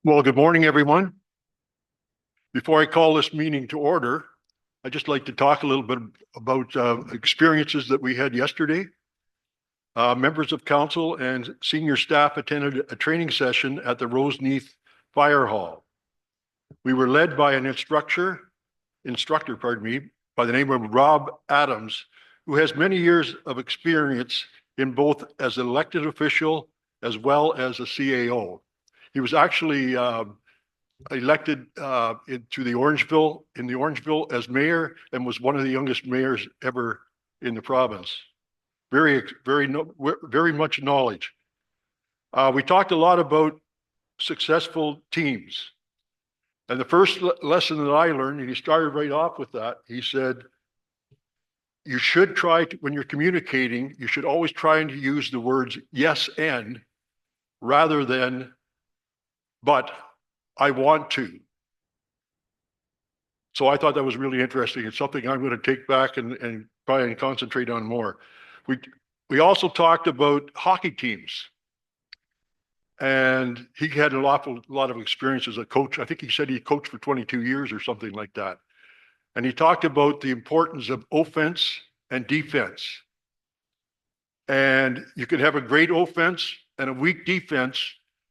Well, good morning, everyone. Before I call this meeting to order, I'd just like to talk a little bit about experiences that we had yesterday. Members of council and senior staff attended a training session at the Roseneath Fire Hall. We were led by an instructor, by the name of Rob Adams, who has many years of experience in both as an elected official as well as a CAO. He was actually elected into the Orangeville as mayor and was one of the youngest mayors ever in the province. Very much knowledge. We talked a lot about successful teams. And the first lesson that I learned, and he started right off with that, he said, you should try to, when you're communicating, you should always try and use the words yes and rather than but I want to. So I thought that was really interesting. It's something I'm going to take back and try and concentrate on more. We also talked about hockey teams. And he had a lot of experience as a coach. I think he said he coached for 22 years or something like that. And he talked about the importance of offense and defense. And you can have a great offense and a weak defense,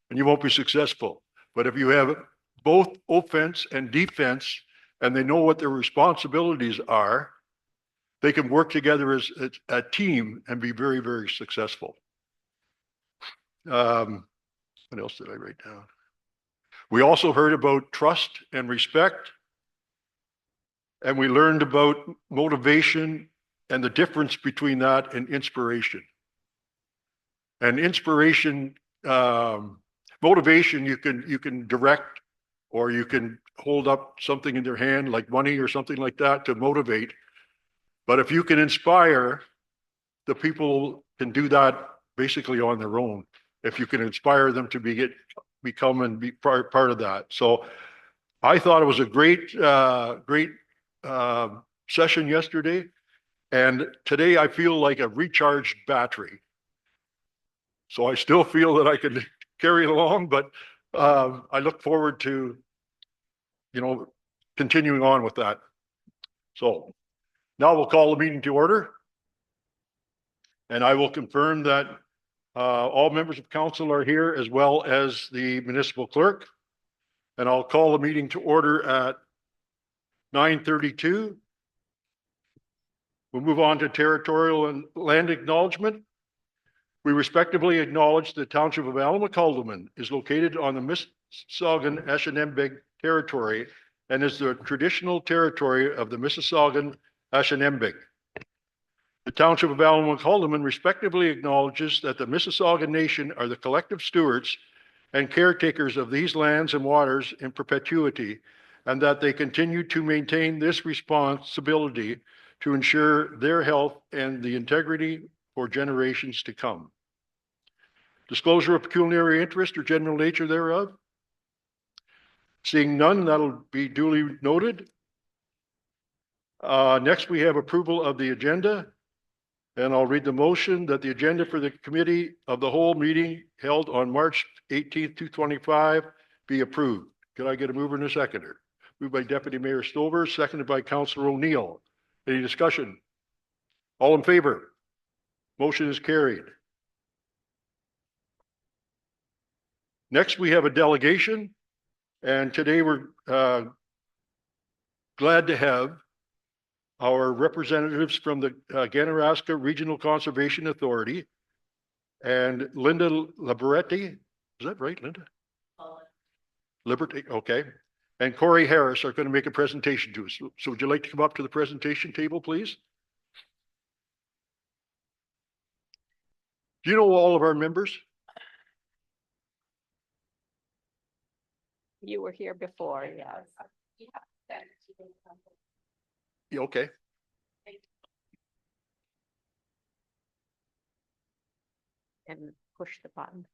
and you won't be successful. But if you have both offense and defense, and they know what their responsibilities are, they can work together as a team and be very, very successful. What else did I write down? We also heard about trust and respect. And we learned about motivation and the difference between that and inspiration. And inspiration, motivation, you can direct, or you can hold up something in their hand like money or something like that to motivate. But if you can inspire, the people can do that basically on their own. If you can inspire them to become and be part of that. So I thought it was a great session yesterday. And today I feel like a recharged battery. So I still feel that I can carry it along, but I look forward to, continuing on with that. So now we'll call the meeting to order. And I will confirm that all members of council are here, as well as the municipal clerk. And I'll call the meeting to order at 9:32. We'll move on to territorial and land acknowledgement. We respectively acknowledge the township of Alma-Calderman is located on the Mississaugan Anishinaabe territory and is the traditional territory of the Mississaugan Anishinaabe. The township of Alma-Calderman respectively acknowledges that the Mississauga Nation are the collective stewards and caretakers of these lands and waters in perpetuity, and that they continue to maintain this responsibility to ensure their health and the integrity for generations to come. Disclosure of pecuniary interest or general nature thereof. Seeing none, that'll be duly noted. Next, we have approval of the agenda. And I'll read the motion that the agenda for the committee of the whole meeting held on March 18th, 2025 be approved. Could I get a mover and a seconder? Moved by Deputy Mayor Stover, seconded by Councillor O'Neill. Any discussion? All in favor? Motion is carried. Next, we have a delegation. And today we're glad to have our representatives from the Ganaraska Regional Conservation Authority and Linda Liberty. Is that right, Linda? Liberty, okay. And Corey Harris are going to make a presentation to us. So would you like to come up to the presentation table, please? Do you know all of our members? You were here before, yes. Yeah, okay. And push the button.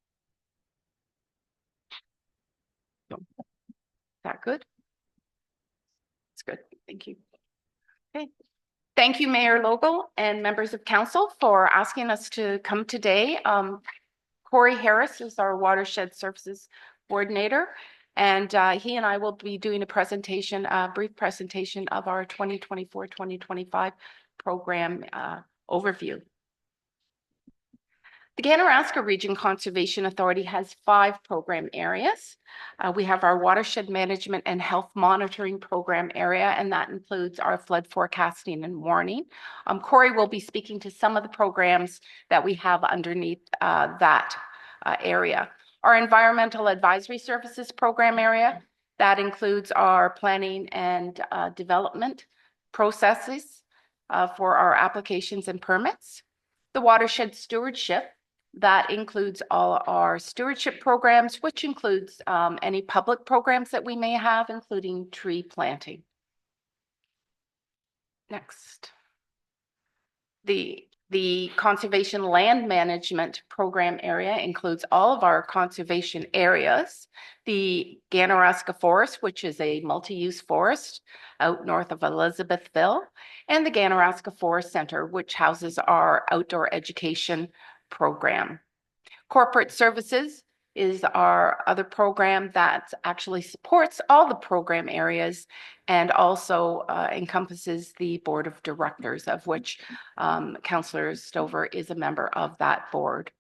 Is that good? It's good. Thank you. Okay. Thank you, Mayor Logo and members of council for asking us to come today. Corey Harris is our watershed services coordinator, And he and I will be doing a presentation, a brief presentation of our 2024-2025 program overview. The Ganaraska Region Conservation Authority has 5 program areas. We have our watershed management and health monitoring program area, and that includes our flood forecasting and warning. Corey will be speaking to some of the programs that we have underneath that area. Our environmental advisory services program area, that includes our planning and development processes for our applications and permits. The watershed stewardship, that includes all our stewardship programs, which includes any public programs that we may have, including tree planting. Next. The conservation land management program area includes all of our conservation areas. The Ganaraska Forest, which is a multi-use forest out north of Elizabethville, and the Ganaraska Forest Center, which houses our outdoor education program. Corporate services is our other program that actually supports all the program areas and also encompasses the board of directors, of which Councillor Stover is a member of that board.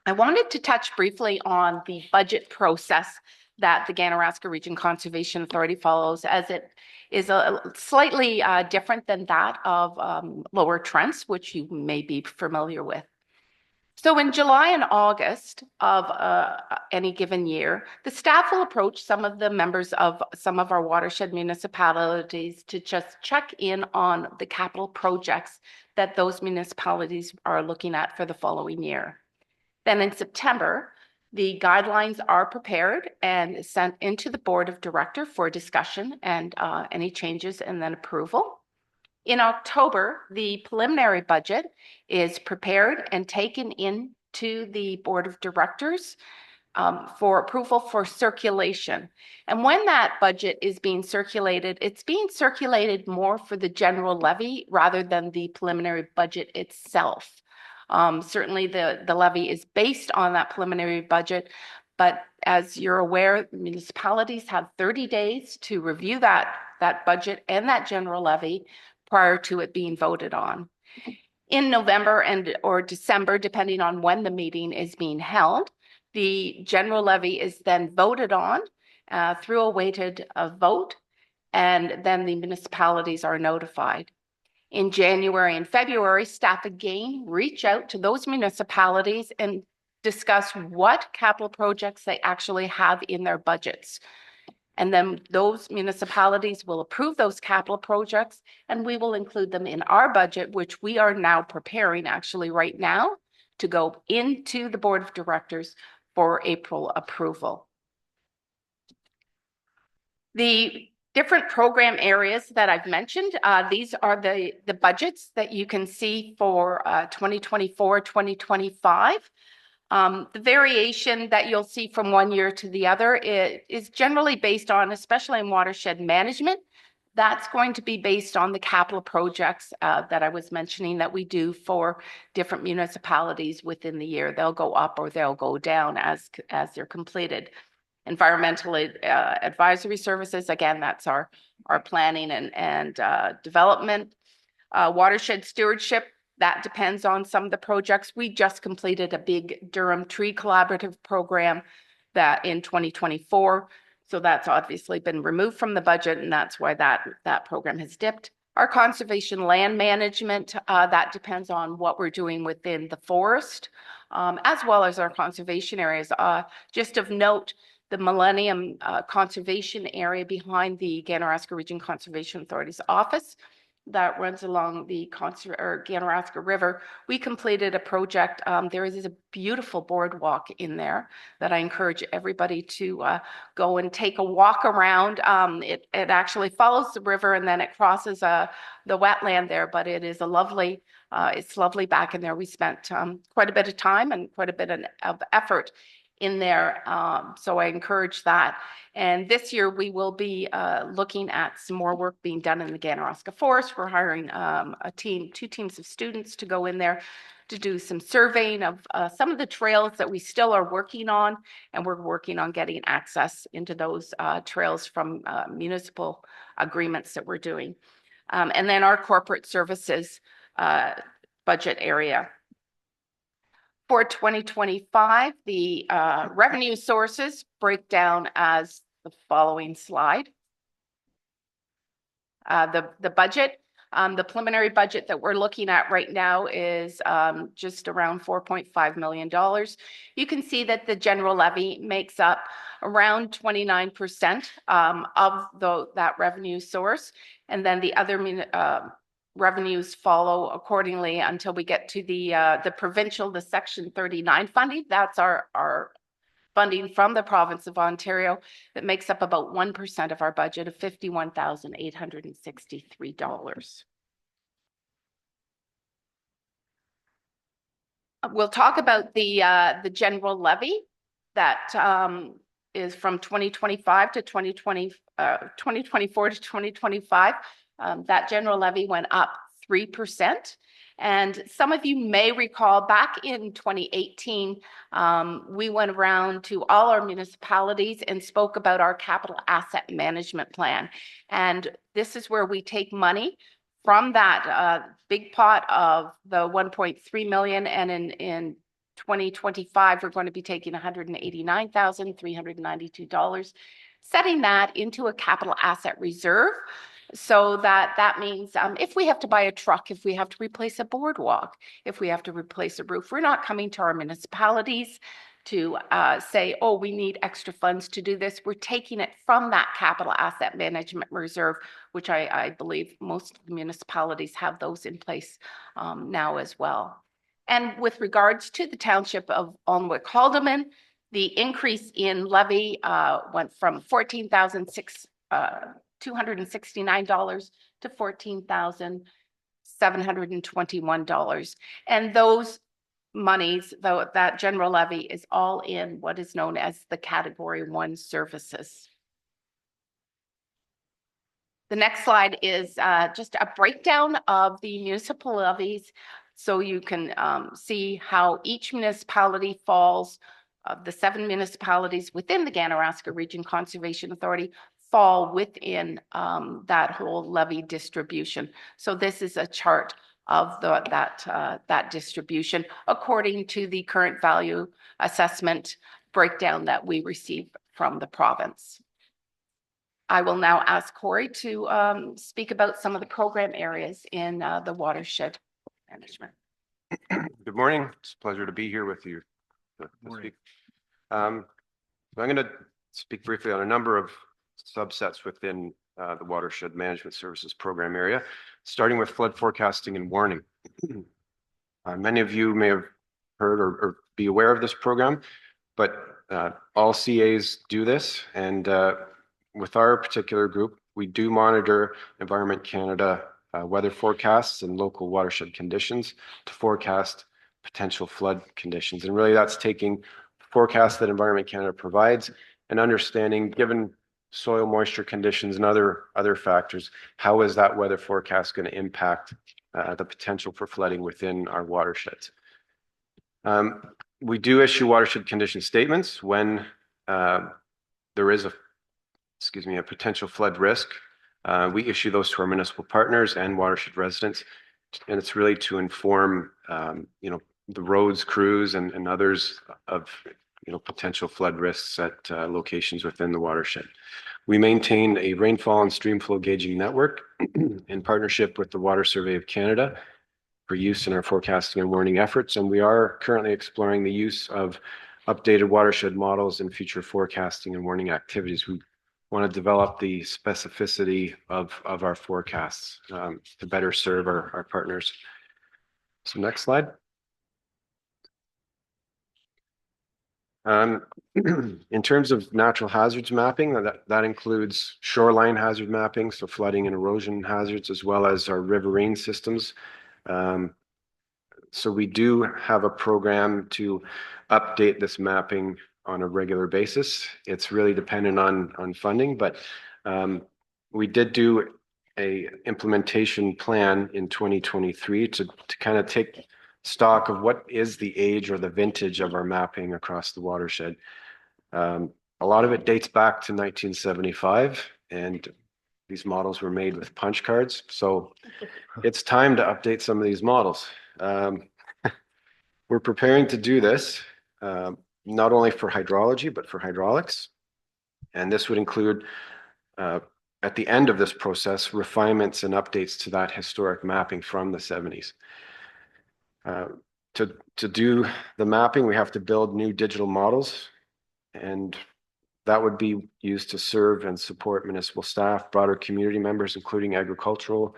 I wanted to touch briefly on the budget process that the Ganaraska Region Conservation Authority follows, as it is a slightly different than that of Lower Trents, which you may be familiar with. So in July and August of any given year, the staff will approach some of the members of some of our watershed municipalities to just check in on the capital projects that those municipalities are looking at for the following year. Then in September, the guidelines are prepared and sent into the board of directors for discussion and any changes and then approval. In October, the preliminary budget is prepared and taken into the board of directors for approval for circulation. And when that budget is being circulated, it's being circulated more for the general levy rather than the preliminary budget itself. Certainly the levy is based on that preliminary budget, but as you're aware, municipalities have 30 days to review that budget and that general levy prior to it being voted on. In November or December, depending on when the meeting is being held, the general levy is then voted on through a weighted vote, and then the municipalities are notified. In January and February, staff again reach out to those municipalities and discuss what capital projects they actually have in their budgets. And then those municipalities will approve those capital projects, and we will include them in our budget, which we are now preparing actually right now to go into the board of directors for April approval. The different program areas that I've mentioned, these are the budgets that you can see for 2024-2025. The variation that you'll see from one year to the other is generally based on, especially in watershed management, that's going to be based on the capital projects that I was mentioning that we do for different municipalities within the year. They'll go up or they'll go down as they're completed. Environmental advisory services, again, that's our planning and development. Watershed stewardship, that depends on some of the projects. We just completed a big Durham Tree Collaborative program that in 2024. So that's obviously been removed from the budget, and that's why that program has dipped. Our conservation land management, that depends on what we're doing within the forest, as well as our conservation areas. Just of note, the Millennium Conservation Area behind the Ganaraska Region Conservation Authority's office that runs along the Ganaraska River. We completed a project. There is a beautiful boardwalk in there that I encourage everybody to go and take a walk around. It actually follows the river and then it crosses the wetland there, but it is a lovely, it's lovely back in there. We spent quite a bit of time and quite a bit of effort in there. So I encourage that. And this year we will be looking at some more work being done in the Ganaraska Forest. We're hiring two teams of students to go in there to do some surveying of some of the trails that we still are working on, and we're working on getting access into those trails from municipal agreements that we're doing. And then our corporate services budget area. For 2025, the revenue sources break down as the following slide. The budget, the preliminary budget that we're looking at right now is just around $4.5 million. You can see that the general levy makes up around 29% of that revenue source, and then the other revenues follow accordingly until we get to the provincial, the Section 39 funding. That's our funding from the province of Ontario that makes up about 1% of our budget of $51,863. We'll talk about the general levy that is from 2025 to 2024 to 2025. That general levy went up 3%. And some of you may recall back in 2018, we went around to all our municipalities and spoke about our capital asset management plan. And this is where we take money from that big pot of the 1.3 million. And in 2025, we're going to be taking $189,392, setting that into a capital asset reserve. So that means if we have to buy a truck, if we have to replace a boardwalk, if we have to replace a roof, we're not coming to our municipalities to say, oh, we need extra funds to do this. We're taking it from that capital asset management reserve, which I believe most municipalities have those in place now as well. And with regards to the township of Alnwick-Haldeman, the increase in levy went from $14,269 to $14,721. And those monies, though, that general levy is all in what is known as the Category 1 services. The next slide is just a breakdown of the municipal levies, so you can see how each municipality falls. The 7 municipalities within the Ganaraska Region Conservation Authority fall within that whole levy distribution. So this is a chart of that distribution according to the current value assessment breakdown that we receive from the province. I will now ask Corey to speak about some of the program areas in the watershed management. Good morning. It's a pleasure to be here with you. I'm going to speak briefly on a number of subsets within the watershed management services program area, starting with flood forecasting and warning. Many of you may have heard or be aware of this program, but all CAs do this. And with our particular group, we do monitor Environment Canada weather forecasts and local watershed conditions to forecast potential flood conditions. And really that's taking forecasts that Environment Canada provides and understanding, given soil moisture conditions and other factors, how is that weather forecast going to impact the potential for flooding within our watersheds. We do issue watershed condition statements when there is a potential flood risk. We issue those to our municipal partners and watershed residents, and it's really to inform the roads crews and others of potential flood risks at locations within the watershed. We maintain a rainfall and stream flow gauging network in partnership with the Water Survey of Canada for use in our forecasting and warning efforts, and we are currently exploring the use of updated watershed models in future forecasting and warning activities. We want to develop the specificity of our forecasts to better serve our partners. So next slide. In terms of natural hazards mapping, that includes shoreline hazard mapping, so flooding and erosion hazards, as well as our riverine systems. So we do have a program to update this mapping on a regular basis. It's really dependent on funding, but we did do a implementation plan in 2023 to kind of take stock of what is the age or the vintage of our mapping across the watershed. A lot of it dates back to 1975, and these models were made with punch cards. So it's time to update some of these models. We're preparing to do this, not only for hydrology, but for hydraulics. And this would include, at the end of this process, refinements and updates to that historic mapping from the 70s. To do the mapping, we have to build new digital models, and that would be used to serve and support municipal staff, broader community members, including agricultural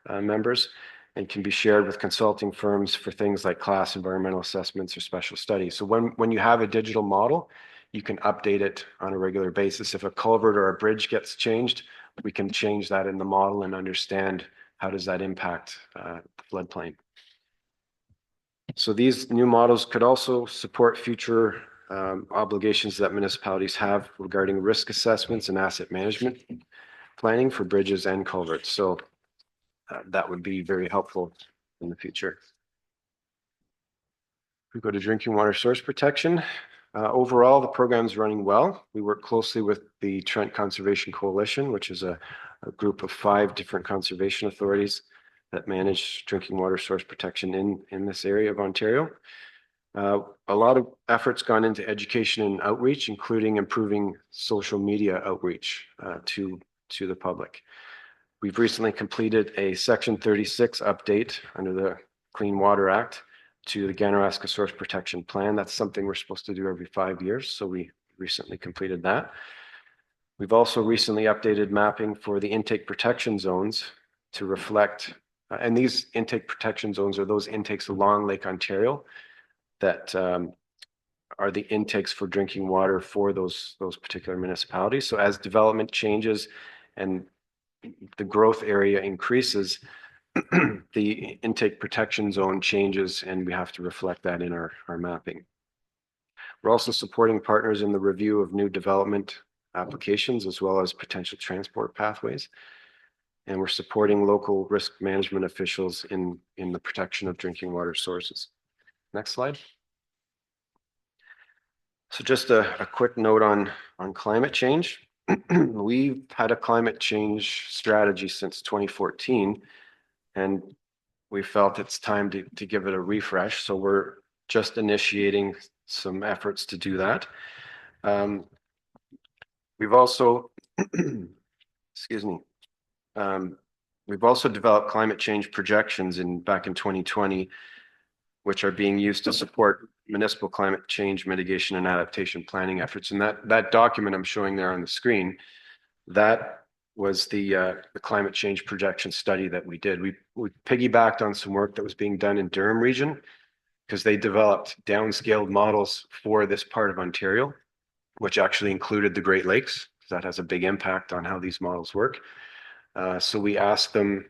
members, and can be shared with consulting firms for things like class environmental assessments or special studies. So when you have a digital model, you can update it on a regular basis. If a culvert or a bridge gets changed, we can change that in the model and understand how does that impact the floodplain. So these new models could also support future obligations that municipalities have regarding risk assessments and asset management planning for bridges and culverts. So that would be very helpful in the future. We go to drinking water source protection. Overall, the program is running well. We work closely with the Trent Conservation Coalition, which is a group of 5 different conservation authorities that manage drinking water source protection in this area of Ontario. A lot of efforts gone into education and outreach, including improving social media outreach to the public. We've recently completed a Section 36 update under the Clean Water Act to the Ganaraska Source Protection Plan. That's something we're supposed to do every 5 years, so we recently completed that. We've also recently updated mapping for the intake protection zones to reflect, and these intake protection zones are those intakes along Lake Ontario that are the intakes for drinking water for those particular municipalities. So as development changes and the growth area increases, the intake protection zone changes, and we have to reflect that in our mapping. We're also supporting partners in the review of new development applications as well as potential transport pathways. And we're supporting local risk management officials in the protection of drinking water sources. Next slide. So just a quick note on climate change. We've had a climate change strategy since 2014, and we felt it's time to give it a refresh. So we're just initiating some efforts to do that. We've also, excuse me, we've also developed climate change projections back in 2020, which are being used to support municipal climate change mitigation and adaptation planning efforts. And that document I'm showing there on the screen, that was the climate change projection study that we did. We piggybacked on some work that was being done in Durham region because they developed downscaled models for this part of Ontario, which actually included the Great Lakes, because that has a big impact on how these models work. So we asked them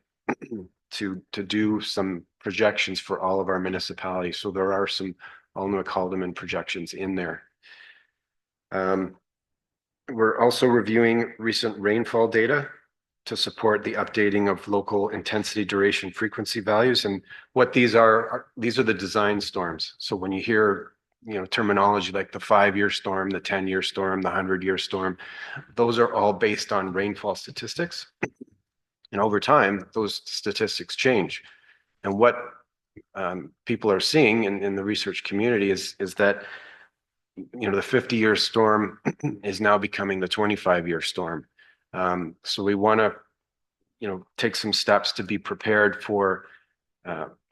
to do some projections for all of our municipalities. So there are some Alnwick-Haldeman projections in there. We're also reviewing recent rainfall data to support the updating of local intensity, duration, frequency values. And what these are the design storms. So when you hear terminology like the 5-year storm, the 10-year storm, the 100-year storm, those are all based on rainfall statistics. And over time, those statistics change. And what people are seeing in the research community is that the 50-year storm is now becoming the 25-year storm. So we want to take some steps to be prepared for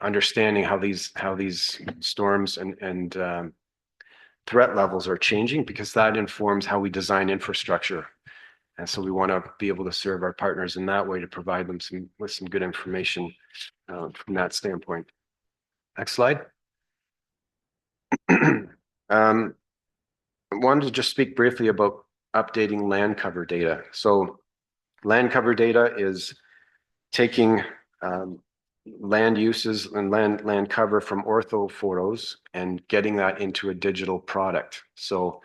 understanding how these storms and threat levels are changing, because that informs how we design infrastructure. And so we want to be able to serve our partners in that way to provide them with some good information from that standpoint. Next slide. I wanted to just speak briefly about updating land cover data. So land cover data is taking land uses and land cover from ortho photos and getting that into a digital product. So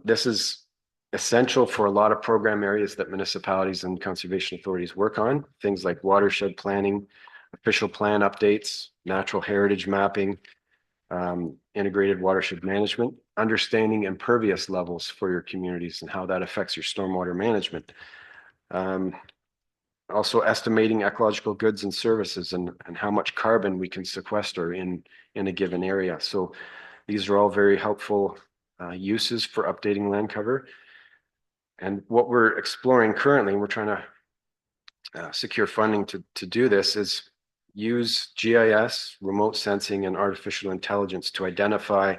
this is essential for a lot of program areas that municipalities and conservation authorities work on, things like watershed planning, official plan updates, natural heritage mapping, integrated watershed management, understanding impervious levels for your communities and how that affects your stormwater management. Also estimating ecological goods and services and how much carbon we can sequester in a given area. So these are all very helpful uses for updating land cover. And what we're exploring currently, and we're trying to secure funding to do this, is use GIS, remote sensing, and artificial intelligence to identify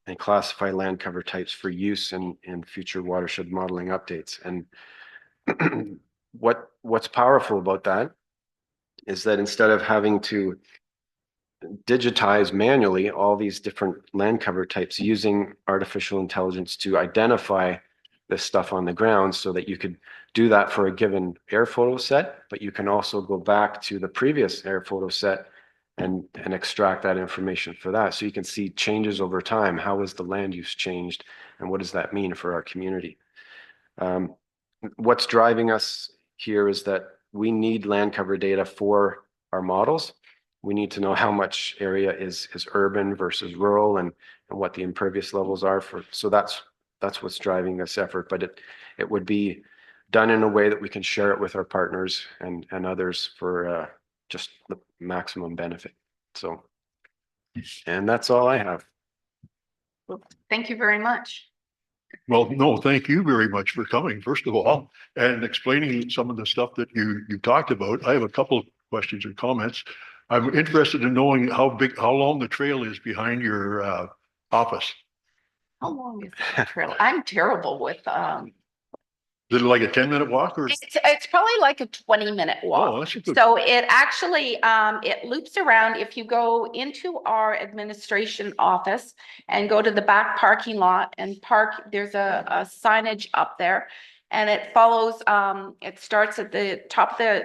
and classify land cover types for use in future watershed modeling updates. And what's powerful about that is that instead of having to digitize manually all these different land cover types, using artificial intelligence to identify this stuff on the ground, so that you could do that for a given air photo set, but you can also go back to the previous air photo set and extract that information for that. So you can see changes over time. How has the land use changed, and what does that mean for our community? What's driving us here is that we need land cover data for our models. We need to know how much area is urban versus rural, and what the impervious levels are for. So that's what's driving this effort. But it would be done in a way that we can share it with our partners and others for just the maximum benefit. So, and that's all I have. Well, thank you very much. Well, no, thank you very much for coming, first of all, and explaining some of the stuff that you talked about. I have a couple of questions or comments. I'm interested in knowing how long the trail is behind your office. How long is the trail? I'm terrible with, Is it like a 10-minute walk or? it's probably like a 20-minute Oh, walk. that's a good. So it actually, it loops around. If you go into our administration office and go to the back parking lot and park, there's a signage up there. And it follows, it starts at the top of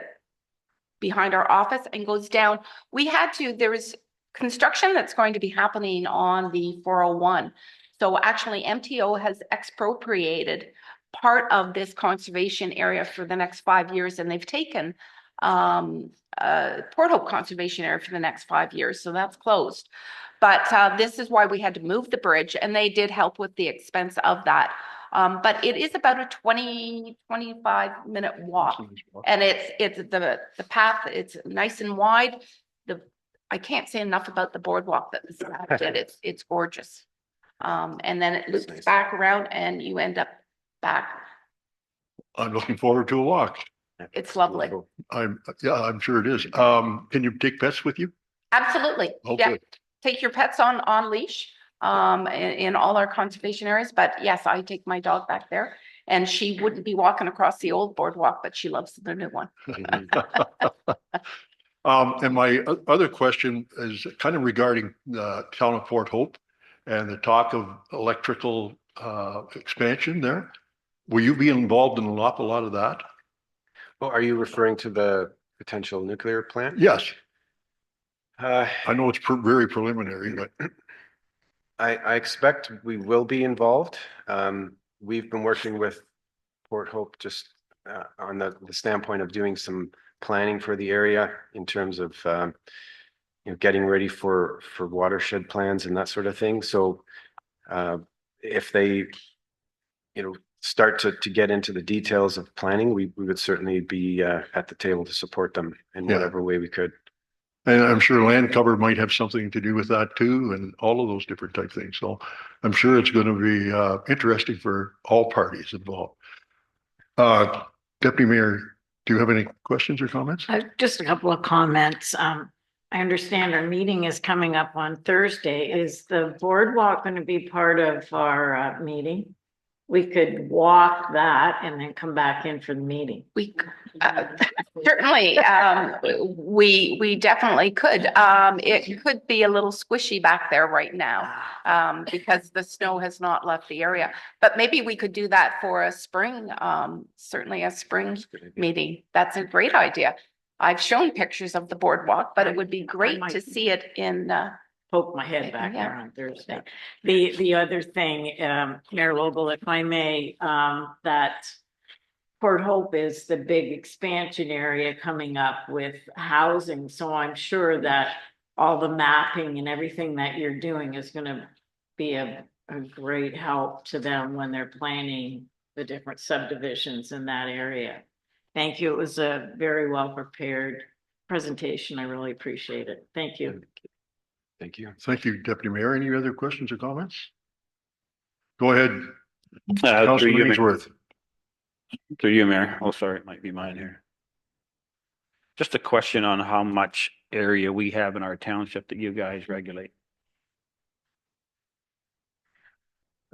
behind our office and goes down. There is construction that's going to be happening on the 401. So actually MTO has expropriated part of this conservation area for the next 5 years, and they've taken Port Hope Conservation Area for the next 5 years, so that's closed. But this is why we had to move the bridge, and they did help with the expense of that. But it is about a 25-minute walk, and it's the path. It's nice and wide. I can't say enough about the boardwalk that the staff did. It's gorgeous. And then it loops back around, and you end up back. I'm looking forward to a walk. It's lovely. I'm sure it is. Can you take pets with you? Absolutely. Okay. Yeah. Take your pets on leash in all our conservation areas. But yes, I take my dog back there, and she wouldn't be walking across the old boardwalk, but she loves the new one. And my other question is kind of regarding the town of Port Hope and the talk of electrical expansion there. Will you be involved in an awful lot of that? Oh, are you referring to the potential nuclear plant? Yes. I know it's very preliminary, but I expect we will be involved. We've been working with Port Hope just on the standpoint of doing some planning for the area in terms of getting ready for watershed plans and that sort of thing. So if they start to get into the details of planning, we would certainly be at the table to support them in whatever way we could. And I'm sure land cover might have something to do with that too, and all of those different type things. So I'm sure it's going to be interesting for all parties involved. Deputy Mayor, do you have any questions or comments? Just a couple of comments. I understand our meeting is coming up on Thursday. Is the boardwalk going to be part of our meeting? We could walk that and then come back in for the meeting. We certainly, we definitely could. It could be a little squishy back there right now because the snow has not left the area. But maybe we could do that for a spring, certainly a spring meeting. That's a great idea. I've shown pictures of the boardwalk, but it would be great to see it in. Poke my head back there on Thursday. The other thing, Mayor Lobel, if I may, that Port Hope is the big expansion area coming up with housing, so I'm sure that all the mapping and everything that you're doing is gonna be a great help to them when they're planning the different subdivisions in that area. Thank you. It was a very well prepared presentation. I really appreciate it. Thank you. Thank you. Thank you, Deputy Mayor. Any other questions or comments? Go ahead, Through Councilman you, Mayor. Ainsworth. Through you, Mayor. Oh, sorry, it might be mine here. Just a question on how much area we have in our township that you guys regulate.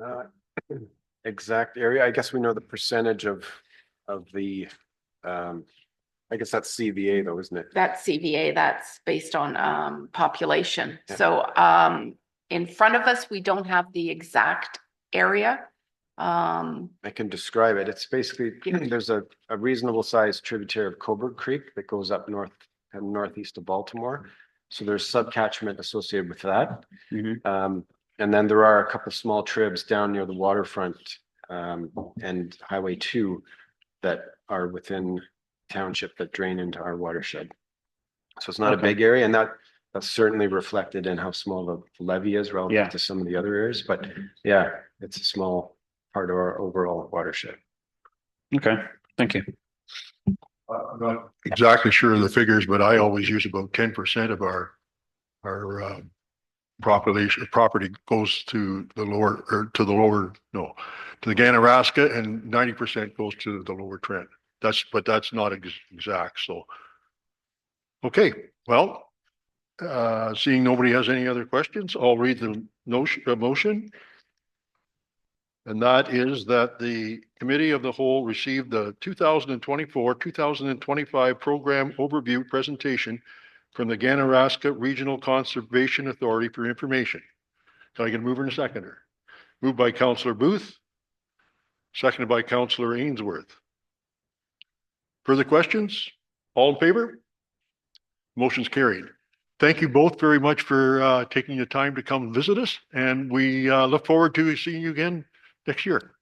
Uh, Exact area, I guess we know the percentage of the, I guess that's CVA though, isn't it? That's CVA, that's based on population. Yeah. So in front of us, we don't have the exact area. I can describe it. It's basically, there's a reasonable sized tributary of Coburg Creek that goes up north and northeast of Baltimore. So there's subcatchment associated with that. And then there are a couple of small tribs down near the waterfront and Highway 2 that are within township that drain into our watershed. So it's not a Okay. big area, and that's certainly reflected in how small the levy is relative Yeah. to some of the other areas. But yeah, it's a small part of our overall watershed. Okay, thank you. I'm not exactly sure of the figures, but I always use about 10% of our property goes to the Ganaraska, and 90% goes to the lower Trent. But that's not exact, so. Okay, well, seeing nobody has any other questions, I'll read the motion. And that is that the Committee of the Whole received the 2024-2025 program overview presentation from the Ganaraska Regional Conservation Authority for information. Can I get a mover and a seconder? Moved by Councillor Booth, seconded by Councillor Ainsworth. Further questions? All in favor? Motion's carried. Thank you both very much for taking the time to come visit us, and we look forward to seeing you again next year,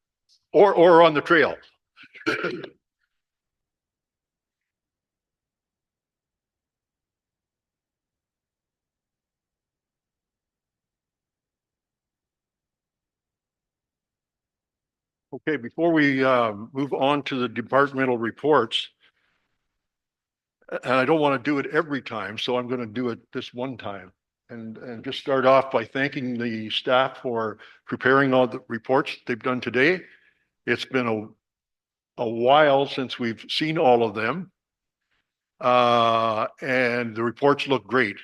or on the trail. Okay, before we move on to the departmental reports, and I don't want to do it every time, so I'm going to do it this one time. And just start off by thanking the staff for preparing all the reports they've done today. It's been a while since we've seen all of them. And the reports look great.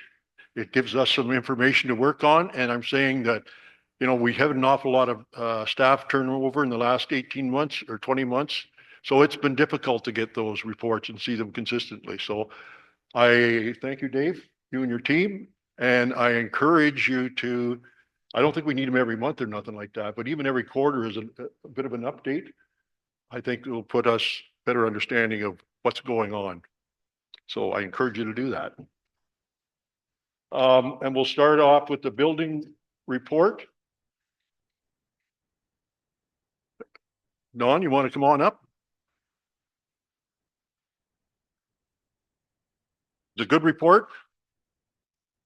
It gives us some information to work on. And I'm saying that, you know, we have an awful lot of staff turnover in the last 18 months or 20 months. So it's been difficult to get those reports and see them consistently. So I thank you, Dave, you and your team. And I encourage you to, I don't think we need them every month or nothing like that, but even every quarter is a bit of an update. I think it will put us better understanding of what's going on. So I encourage you to do that. And we'll start off with the building report. Don, you want to come on up? It's a good report.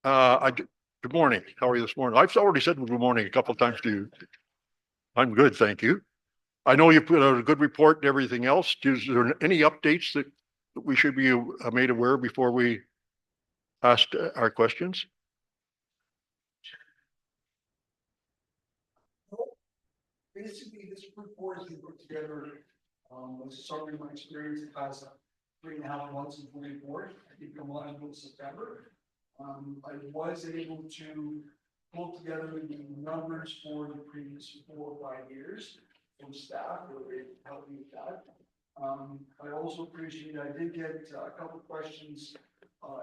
Good morning. How are you this morning? I've already said good morning a couple of times to you. I'm good, thank you. I know you put out a good report and everything else. Is there any updates that we should be made aware before we ask our questions? Basically, this report has been put together, with a summary of my experience the past 3.5 months in 24. I think I'm on until September. I was able to pull together the numbers for the previous 4 or 5 years from staff who were able to help me with that. I also appreciate, I did get a couple of questions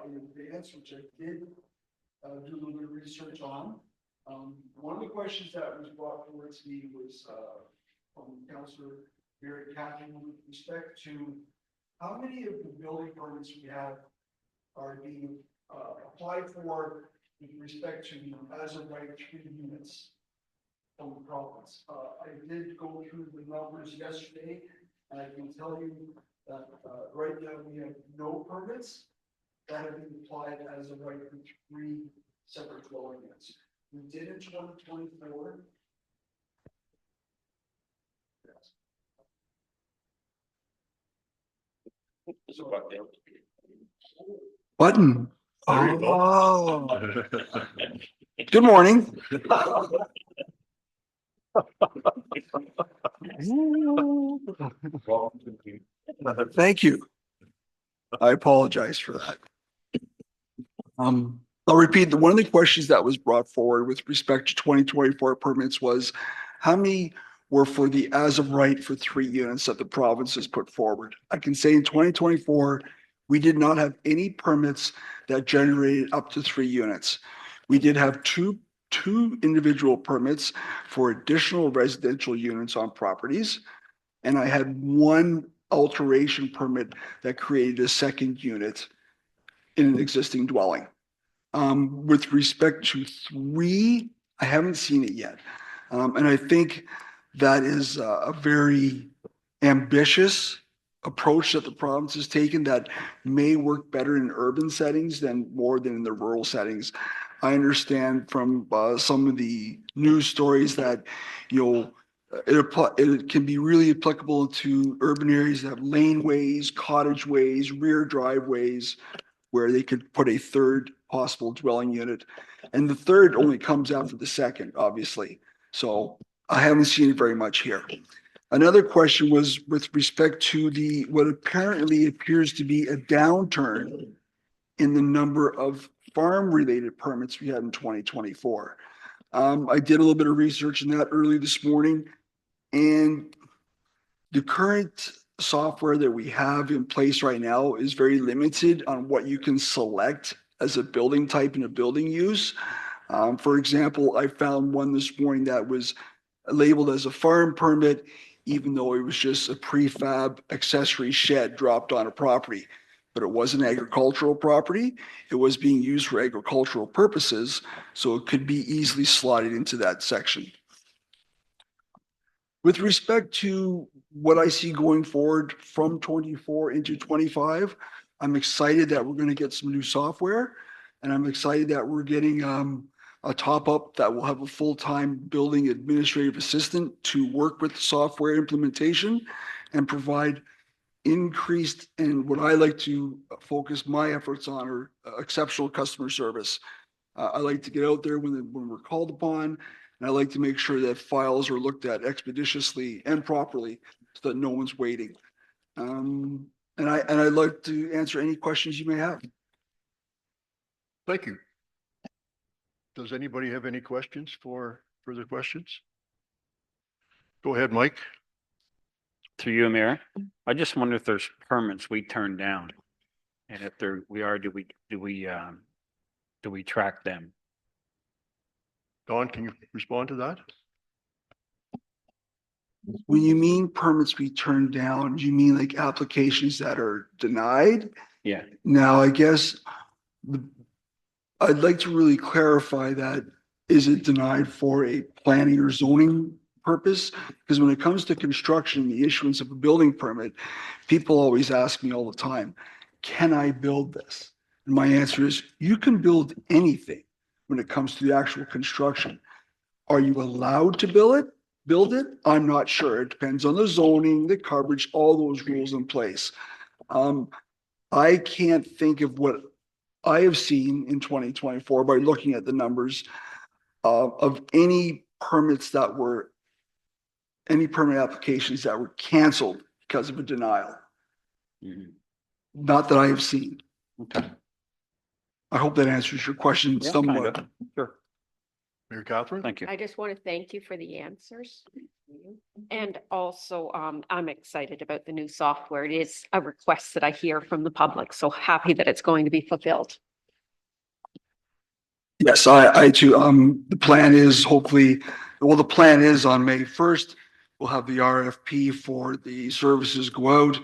in advance, which I did do a little bit of research on. One of the questions that was brought towards me was from Councillor Mary Catherine with respect to how many of the building permits we have are being applied for with respect to as of right 3 units from the province. I did go through the numbers yesterday, And I can tell you that, right now we have no permits that have been applied as a right for 3 separate dwelling units. We did in 2024. Button. There you go. Oh. Good morning. Thank you. I apologize for that. I'll repeat, one of the questions that was brought forward with respect to 2024 permits was how many were for the as of right for 3 units that the province has put forward? I can say in 2024, we did not have any permits that generated up to 3 units. We did have two individual permits for additional residential units on properties. And I had 1 alteration permit that created a second unit in an existing dwelling. With respect to 3, I haven't seen it yet. And I think that is a very ambitious approach that the province has taken that may work better in urban settings than in the rural settings. I understand from some of the news stories that, it can be really applicable to urban areas that have laneways, cottageways, rear driveways, where they could put a 3rd possible dwelling unit. And the 3rd only comes after the 2nd, obviously. So I haven't seen it very much here. Another question was with respect to what apparently appears to be a downturn in the number of farm-related permits we had in 2024. I did a little bit of research in that early this morning, and the current software that we have in place right now is very limited on what you can select as a building type and a building use. For example, I found one this morning that was labeled as a farm permit, even though it was just a prefab accessory shed dropped on a property. But it was an agricultural property. It was being used for agricultural purposes, so it could be easily slotted into that section. With respect to what I see going forward from 24 into 25, I'm excited that we're going to get some new software, and I'm excited that we're getting a top up that will have a full-time building administrative assistant to work with the software implementation and provide increased, and what I like to focus my efforts on are exceptional customer service. I like to get out there when we're called upon, and I like to make sure that files are looked at expeditiously and properly so that no one's waiting. And I'd like to answer any questions you may have. Thank you. Does anybody have any questions for further questions? Go ahead, Mike. Through you, Mayor. I just wonder if there's permits we turn down. And if do we track them? Don, can you respond to that? When you mean permits we turn down, do you mean like applications that are denied? Yeah. Now, I guess I'd like to really clarify that. Is it denied for a planning or zoning purpose? Because when it comes to construction, the issuance of a building permit, people always ask me all the time, can I build this? And my answer is, you can build anything when it comes to the actual construction. Are you allowed to build it? I'm not sure. It depends on the zoning, the coverage, all those rules in place. I can't think of what I have seen in 2024 by looking at the numbers of any permit applications that were canceled because of a denial. Mhm. Not that I have seen. Okay. I hope that answers your question Yeah, somewhat. kinda. Sure. Mayor Catherine? Thank you. I just want to thank you for the answers. And also, I'm excited about the new software. It is a request that I hear from the public, so happy that it's going to be fulfilled. Yes, I too, the plan is the plan is on May 1st, we'll have the RFP for the services go out.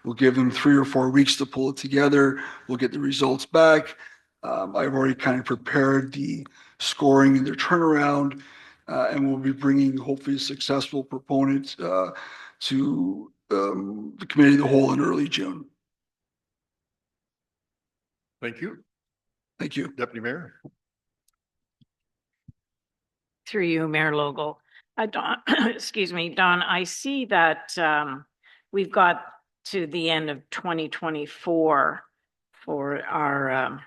We'll give them 3 or 4 weeks to pull it together. We'll get the results back. I've already kind of prepared the scoring and their turnaround, and we'll be bringing hopefully a successful proponent to the committee of the whole in early June. Thank you. Thank you. Deputy Mayor. Through you, Mayor Logal. Don, excuse me, Don, I see that we've got to the end of 2024 for our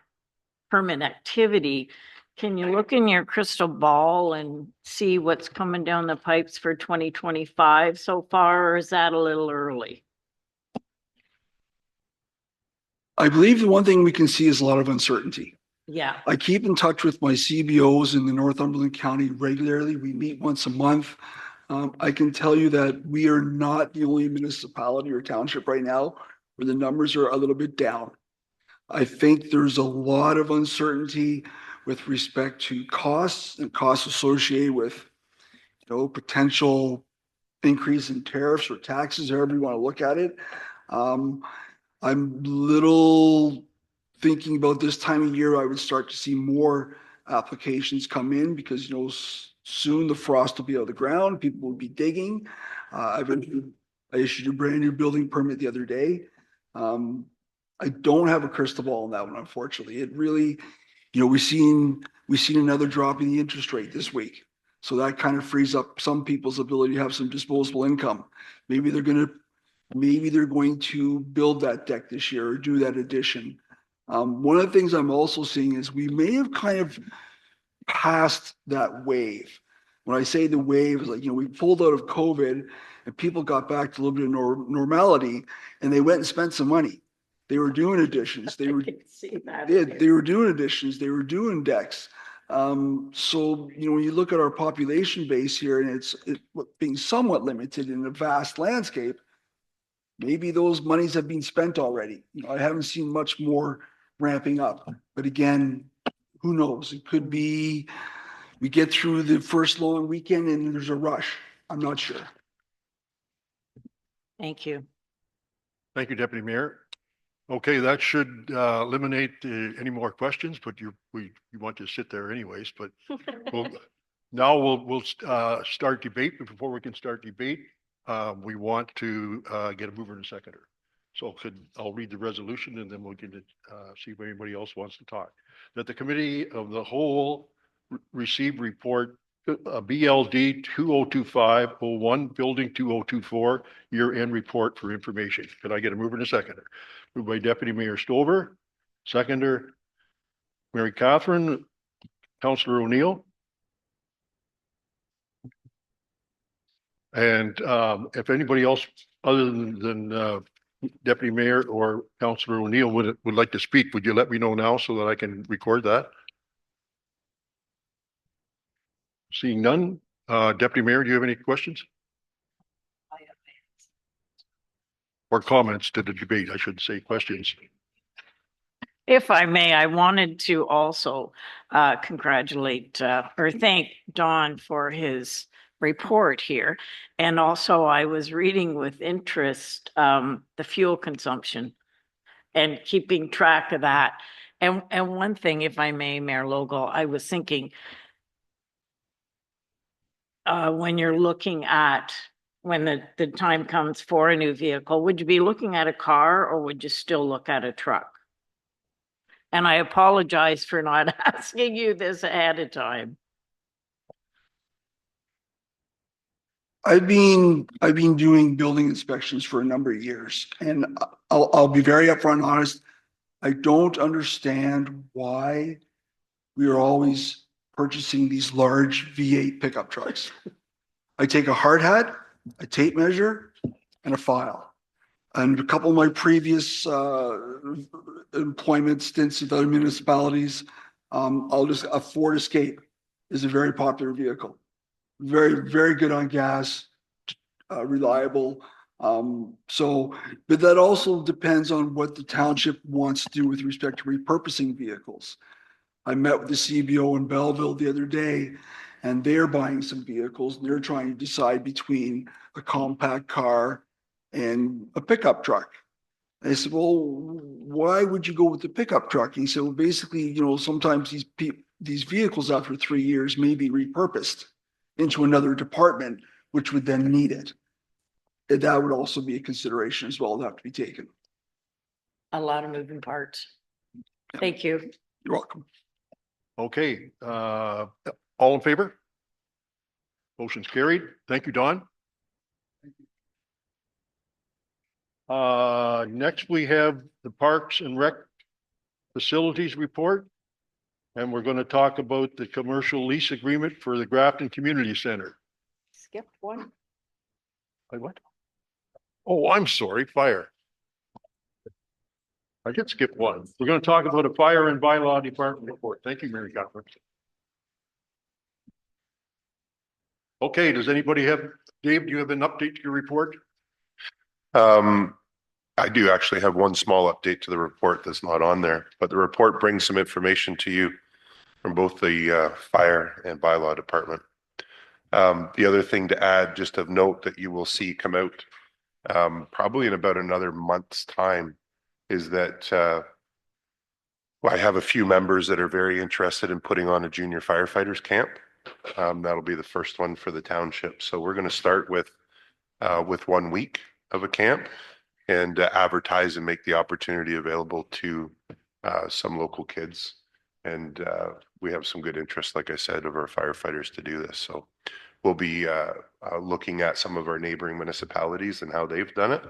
permit activity. Can you look in your crystal ball and see what's coming down the pipes for 2025 so far, or is that a little early? I believe the one thing we can see is a lot of uncertainty. Yeah. I keep in touch with my CBOs in the Northumberland County regularly. We meet once a month. I can tell you that we are not the only municipality or township right now where the numbers are a little bit down. I think there's a lot of uncertainty with respect to costs and costs associated with, potential increase in tariffs or taxes, however you want to look at it. I'm little thinking about this time of year, I would start to see more applications come in because, soon the frost will be out of the ground. People will be digging. I issued a brand new building permit the other day. I don't have a crystal ball on that one, unfortunately. It really, we've seen another drop in the interest rate this week. So that kind of frees up some people's ability to have some disposable income. Maybe they're going to build that deck this year or do that addition. One of the things I'm also seeing is we may have kind of passed that wave. When I say the wave is like, we pulled out of COVID and people got back to a little bit of normality and they went and spent some money. They were doing additions. They were doing additions. They were doing decks. So, when you look at our population base here and it's being somewhat limited in a vast landscape, maybe those monies have been spent already. I haven't seen much more ramping up, but again, who knows? It could be we get through the first long weekend and there's a rush. I'm not sure. Thank you. Thank you, Deputy Mayor. Okay, that should eliminate any more questions, but you want to sit there anyways, but we'll start debate. But before we can start debate, we want to get a mover and a seconder. So I'll read the resolution and then we'll get it, see if anybody else wants to talk. That the committee of the whole receive report BLD 2025-01 Building 2024 year-end report for information. Can I get a mover and a seconder? Moved by Deputy Mayor Stover, seconder Mary Catherine, Councillor O'Neill. And if anybody else other than Deputy Mayor or Councillor O'Neill would like to speak, would you let me know now so that I can record that? Seeing none. Deputy Mayor, do you have any questions? Or comments to the debate, I should say, questions. If I may, I wanted to also congratulate or thank Don for his report here. And also I was reading with interest the fuel consumption and keeping track of that. And one thing, if I may, Mayor Logal, I was thinking when you're looking at when the time comes for a new vehicle, would you be looking at a car or would you still look at a truck? And I apologize for not asking you this ahead of time. I've been doing building inspections for a number of years, and I'll be very upfront and honest. I don't understand why we are always purchasing these large V8 pickup trucks. I take a hard hat, a tape measure, and a file. And a couple of my previous employment stints with other municipalities, a Ford Escape is a very popular vehicle. Very, very good on gas, reliable. But that also depends on what the township wants to do with respect to repurposing vehicles. I met with the CBO in Belleville the other day, and they're buying some vehicles, and they're trying to decide between a compact car and a pickup truck. And I said, well, why would you go with the pickup truck? And he said, well, basically, sometimes these vehicles after 3 years may be repurposed into another department, which would then need it. that would also be a consideration as well to have to be taken. A lot of moving parts. Thank you. You're welcome. Okay, all in favor? Motion's carried. Thank you, Don. Next we have the Parks and Rec Facilities Report. And we're going to talk about the commercial lease agreement for the Grafton Community Center. Skip one. Wait, what? Oh, I'm sorry, fire. I did skip one. We're going to talk about a fire and bylaw department report. Thank you, Mary Catherine. Okay, does anybody have, Dave, do you have an update to your report? I do actually have one small update to the report that's not on there, but the report brings some information to you from both the fire and bylaw department. The other thing to add, just of note that you will see come out probably in about another month's time, is that I have a few members that are very interested in putting on a junior firefighters camp. That'll be the first one for the township. So we're going to start with 1 week of a camp and advertise and make the opportunity available to some local kids. And we have some good interest, like I said, of our firefighters to do this. So we'll be looking at some of our neighboring municipalities and how they've done it.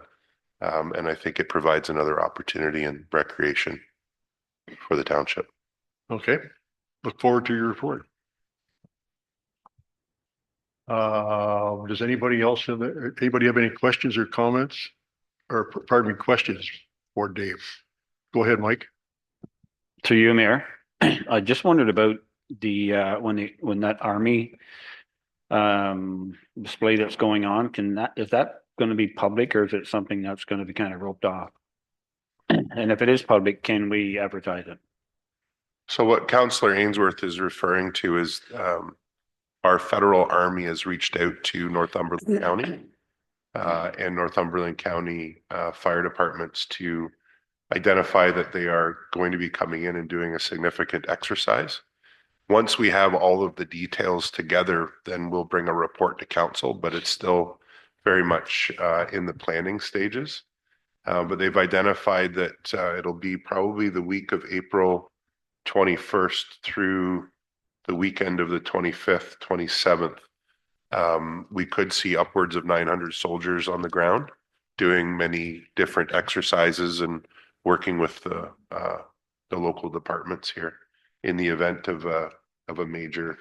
And I think it provides another opportunity in recreation for the township. Okay, look forward to your report. Does anybody else have any questions or comments? Or pardon me, questions for Dave? Go ahead, Mike. To you, Mayor. I just wondered about the when that army display that's going on, is that going to be public, or is it something that's going to be kind of roped off? And if it is public, can we advertise it? So what Councillor Ainsworth is referring to is our federal army has reached out to Northumberland County and Northumberland County fire departments to identify that they are going to be coming in and doing a significant exercise. Once we have all of the details together, then we'll bring a report to council, but it's still very much in the planning stages. But they've identified that it'll be probably the week of April 21st through the weekend of the 25th, 27th. We could see upwards of 900 soldiers on the ground doing many different exercises and working with the local departments here in the event of a major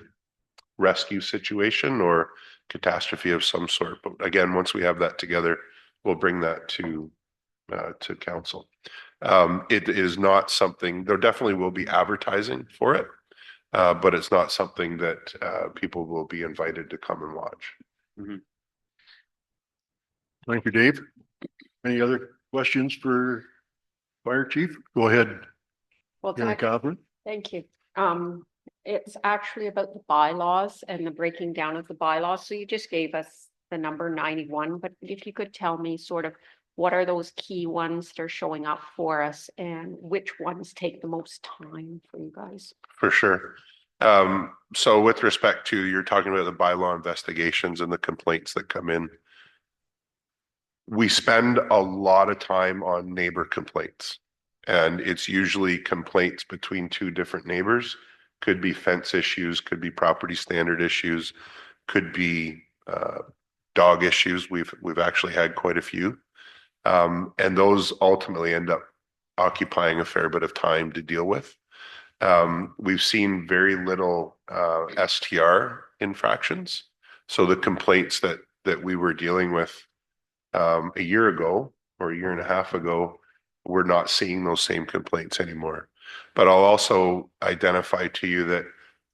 rescue situation or catastrophe of some sort. But again, once we have that together, we'll bring that to council. It is not something, there definitely will be advertising for it, but it's not something that people will be invited to come and watch. Mm-hmm. Thank you, Dave. Any other questions for Fire Chief? Go ahead, Well, Mary Catherine. thank you. It's actually about the bylaws and the breaking down of the bylaws. So you just gave us the number 91, but if you could tell me sort of what are those key ones that are showing up for us and which ones take the most time for you guys? For sure. So with respect to, you're talking about the bylaw investigations and the complaints that come in. We spend a lot of time on neighbor complaints, and it's usually complaints between two different neighbors. Could be fence issues, could be property standard issues, could be dog issues. We've actually had quite a few. And those ultimately end up occupying a fair bit of time to deal with. We've seen very little STR infractions. So the complaints that we were dealing with a year ago or a year and a half ago, we're not seeing those same complaints anymore. But I'll also identify to you that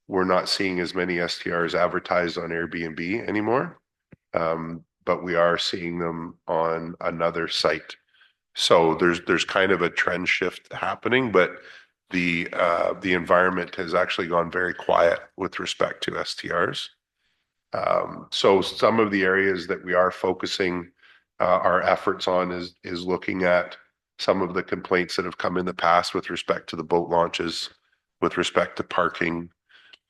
we're not seeing as many STRs advertised on Airbnb anymore. But we are seeing them on another site. So there's kind of a trend shift happening, but the environment has actually gone very quiet with respect to STRs. So some of the areas that we are focusing our efforts on is looking at some of the complaints that have come in the past with respect to the boat launches, with respect to parking,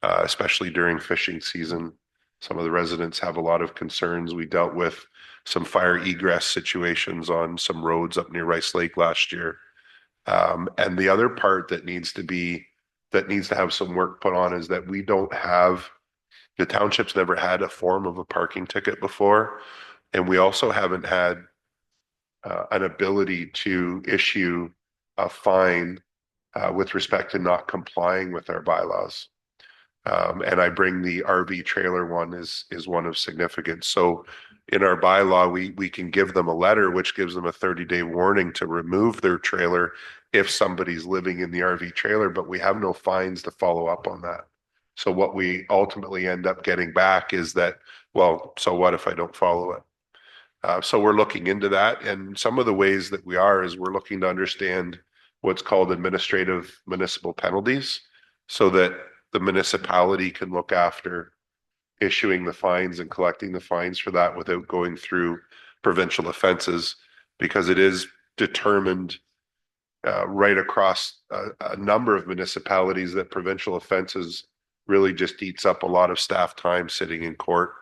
especially during fishing season. Some of the residents have a lot of concerns. We dealt with some fire egress situations on some roads up near Rice Lake last year. And the other part that needs to have some work put on is that the township's never had a form of a parking ticket before. And we also haven't had an ability to issue a fine with respect to not complying with our bylaws. And I bring the RV trailer one is one of significance. So in our bylaw, we can give them a letter which gives them a 30-day warning to remove their trailer if somebody's living in the RV trailer, but we have no fines to follow up on that. So what we ultimately end up getting back is that, well, so what if I don't follow it? So we're looking into that, and some of the ways that is we're looking to understand what's called administrative municipal penalties, so that the municipality can look after issuing the fines and collecting the fines for that without going through provincial offenses, because it is determined right across a number of municipalities that provincial offenses really just eats up a lot of staff time sitting in court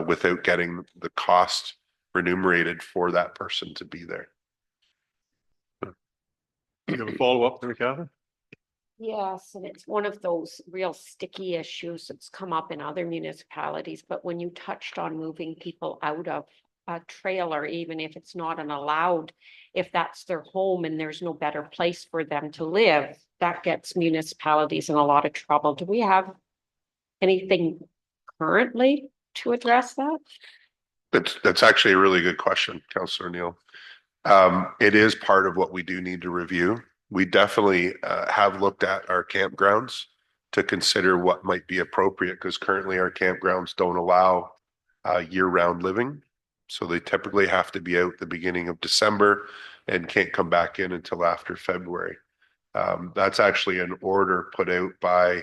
without getting the cost remunerated for that person to be there. You have a follow-up there, Catherine? Yes, and it's one of those real sticky issues that's come up in other municipalities, but when you touched on moving people out of a trailer, even if it's not an allowed, if that's their home and there's no better place for them to live, that gets municipalities in a lot of trouble. Do we have anything currently to address that? That's actually a really good question, Councillor Neal. It is part of what we do need to review. We definitely have looked at our campgrounds to consider what might be appropriate, because currently our campgrounds don't allow year-round living. So they typically have to be out the beginning of December and can't come back in until after February. That's actually an order put out by,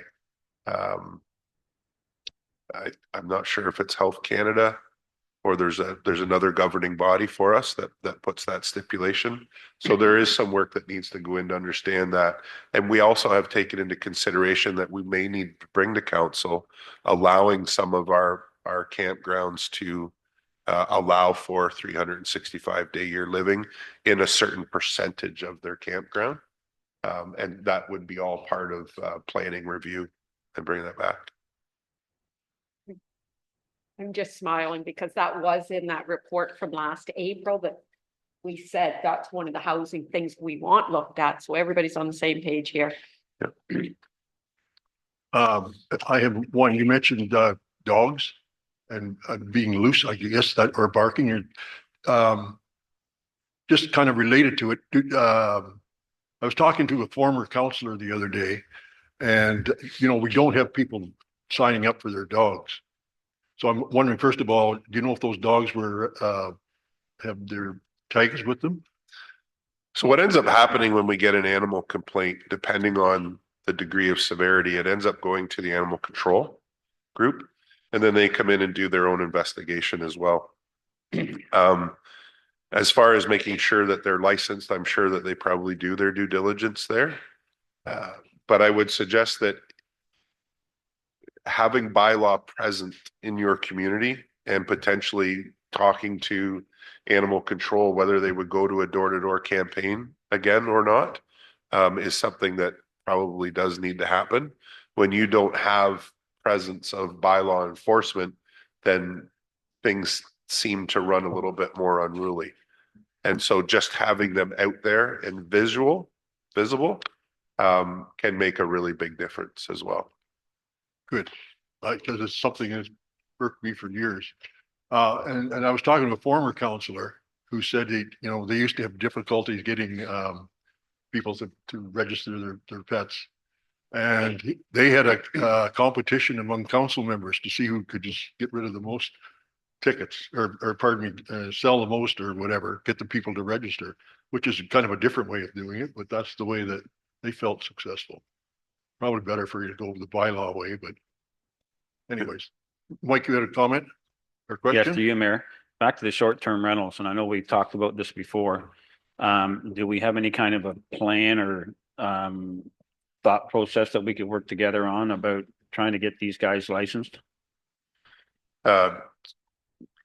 I'm not sure if it's Health Canada or there's another governing body for us that puts that stipulation. So there is some work that needs to go in to understand that. And we also have taken into consideration that we may need to bring to council, allowing some of our campgrounds to allow for 365-day year living in a certain percentage of their campground. And that would be all part of planning review and bring that back. I'm just smiling because that was in that report from last April that we said that's one of the housing things we want looked at. So everybody's on the same page here. I have one. You mentioned dogs and being loose, I guess, that or barking. Just kind of related to it. I was talking to a former counselor the other day, and we don't have people signing up for their dogs. So I'm wondering, first of all, do you know if those dogs have their tags with them? So what ends up happening when we get an animal complaint, depending on the degree of severity, it ends up going to the animal control group, and then they come in and do their own investigation as well. As far as making sure that they're licensed, I'm sure that they probably do their due diligence there. But I would suggest that having bylaw present in your community and potentially talking to animal control, whether they would go to a door-to-door campaign again or not, is something that probably does need to happen. When you don't have presence of bylaw enforcement, then things seem to run a little bit more unruly. And so just having them out there and visible, can make a really big difference as well. Good, because it's something that's worked me for years. And I was talking to a former counselor who said they used to have difficulties getting people to register their pets. And they had a competition among council members to see who could just get rid of the most tickets or pardon me, sell the most or whatever, get the people to register, which is kind of a different way of doing it, but that's the way that they felt successful. Probably better for you to go the bylaw way, but anyways, Mike, you had a comment or question? Yes, to you, Mayor. Back to the short-term rentals, and I know we talked about this before. Do we have any kind of a plan or thought process that we could work together on about trying to get these guys licensed?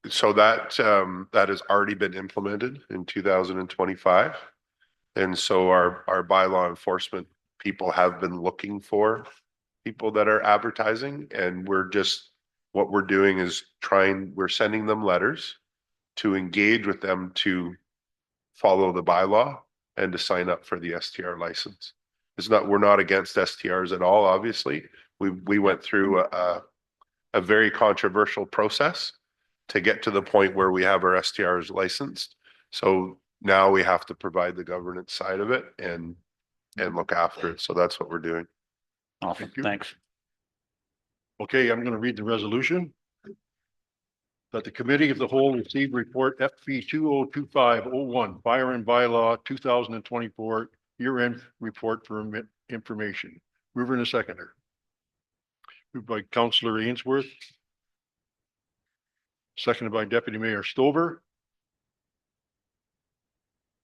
So that has already been implemented in 2025. And so our bylaw enforcement people have been looking for people that are advertising, and what we're doing is we're sending them letters to engage with them to follow the bylaw and to sign up for the STR license. We're not against STRs at all, obviously. We went through a very controversial process to get to the point where we have our STRs licensed. So now we have to provide the governance side of it and look after it. So that's what we're doing. Awesome, Thank you. thanks. Okay, I'm going to read the resolution. That the Committee of the Whole received report FP 202501, Fire and Bylaw 2024 year-end report for information. Mover and a seconder. Moved by Councillor Ainsworth. Seconded by Deputy Mayor Stover.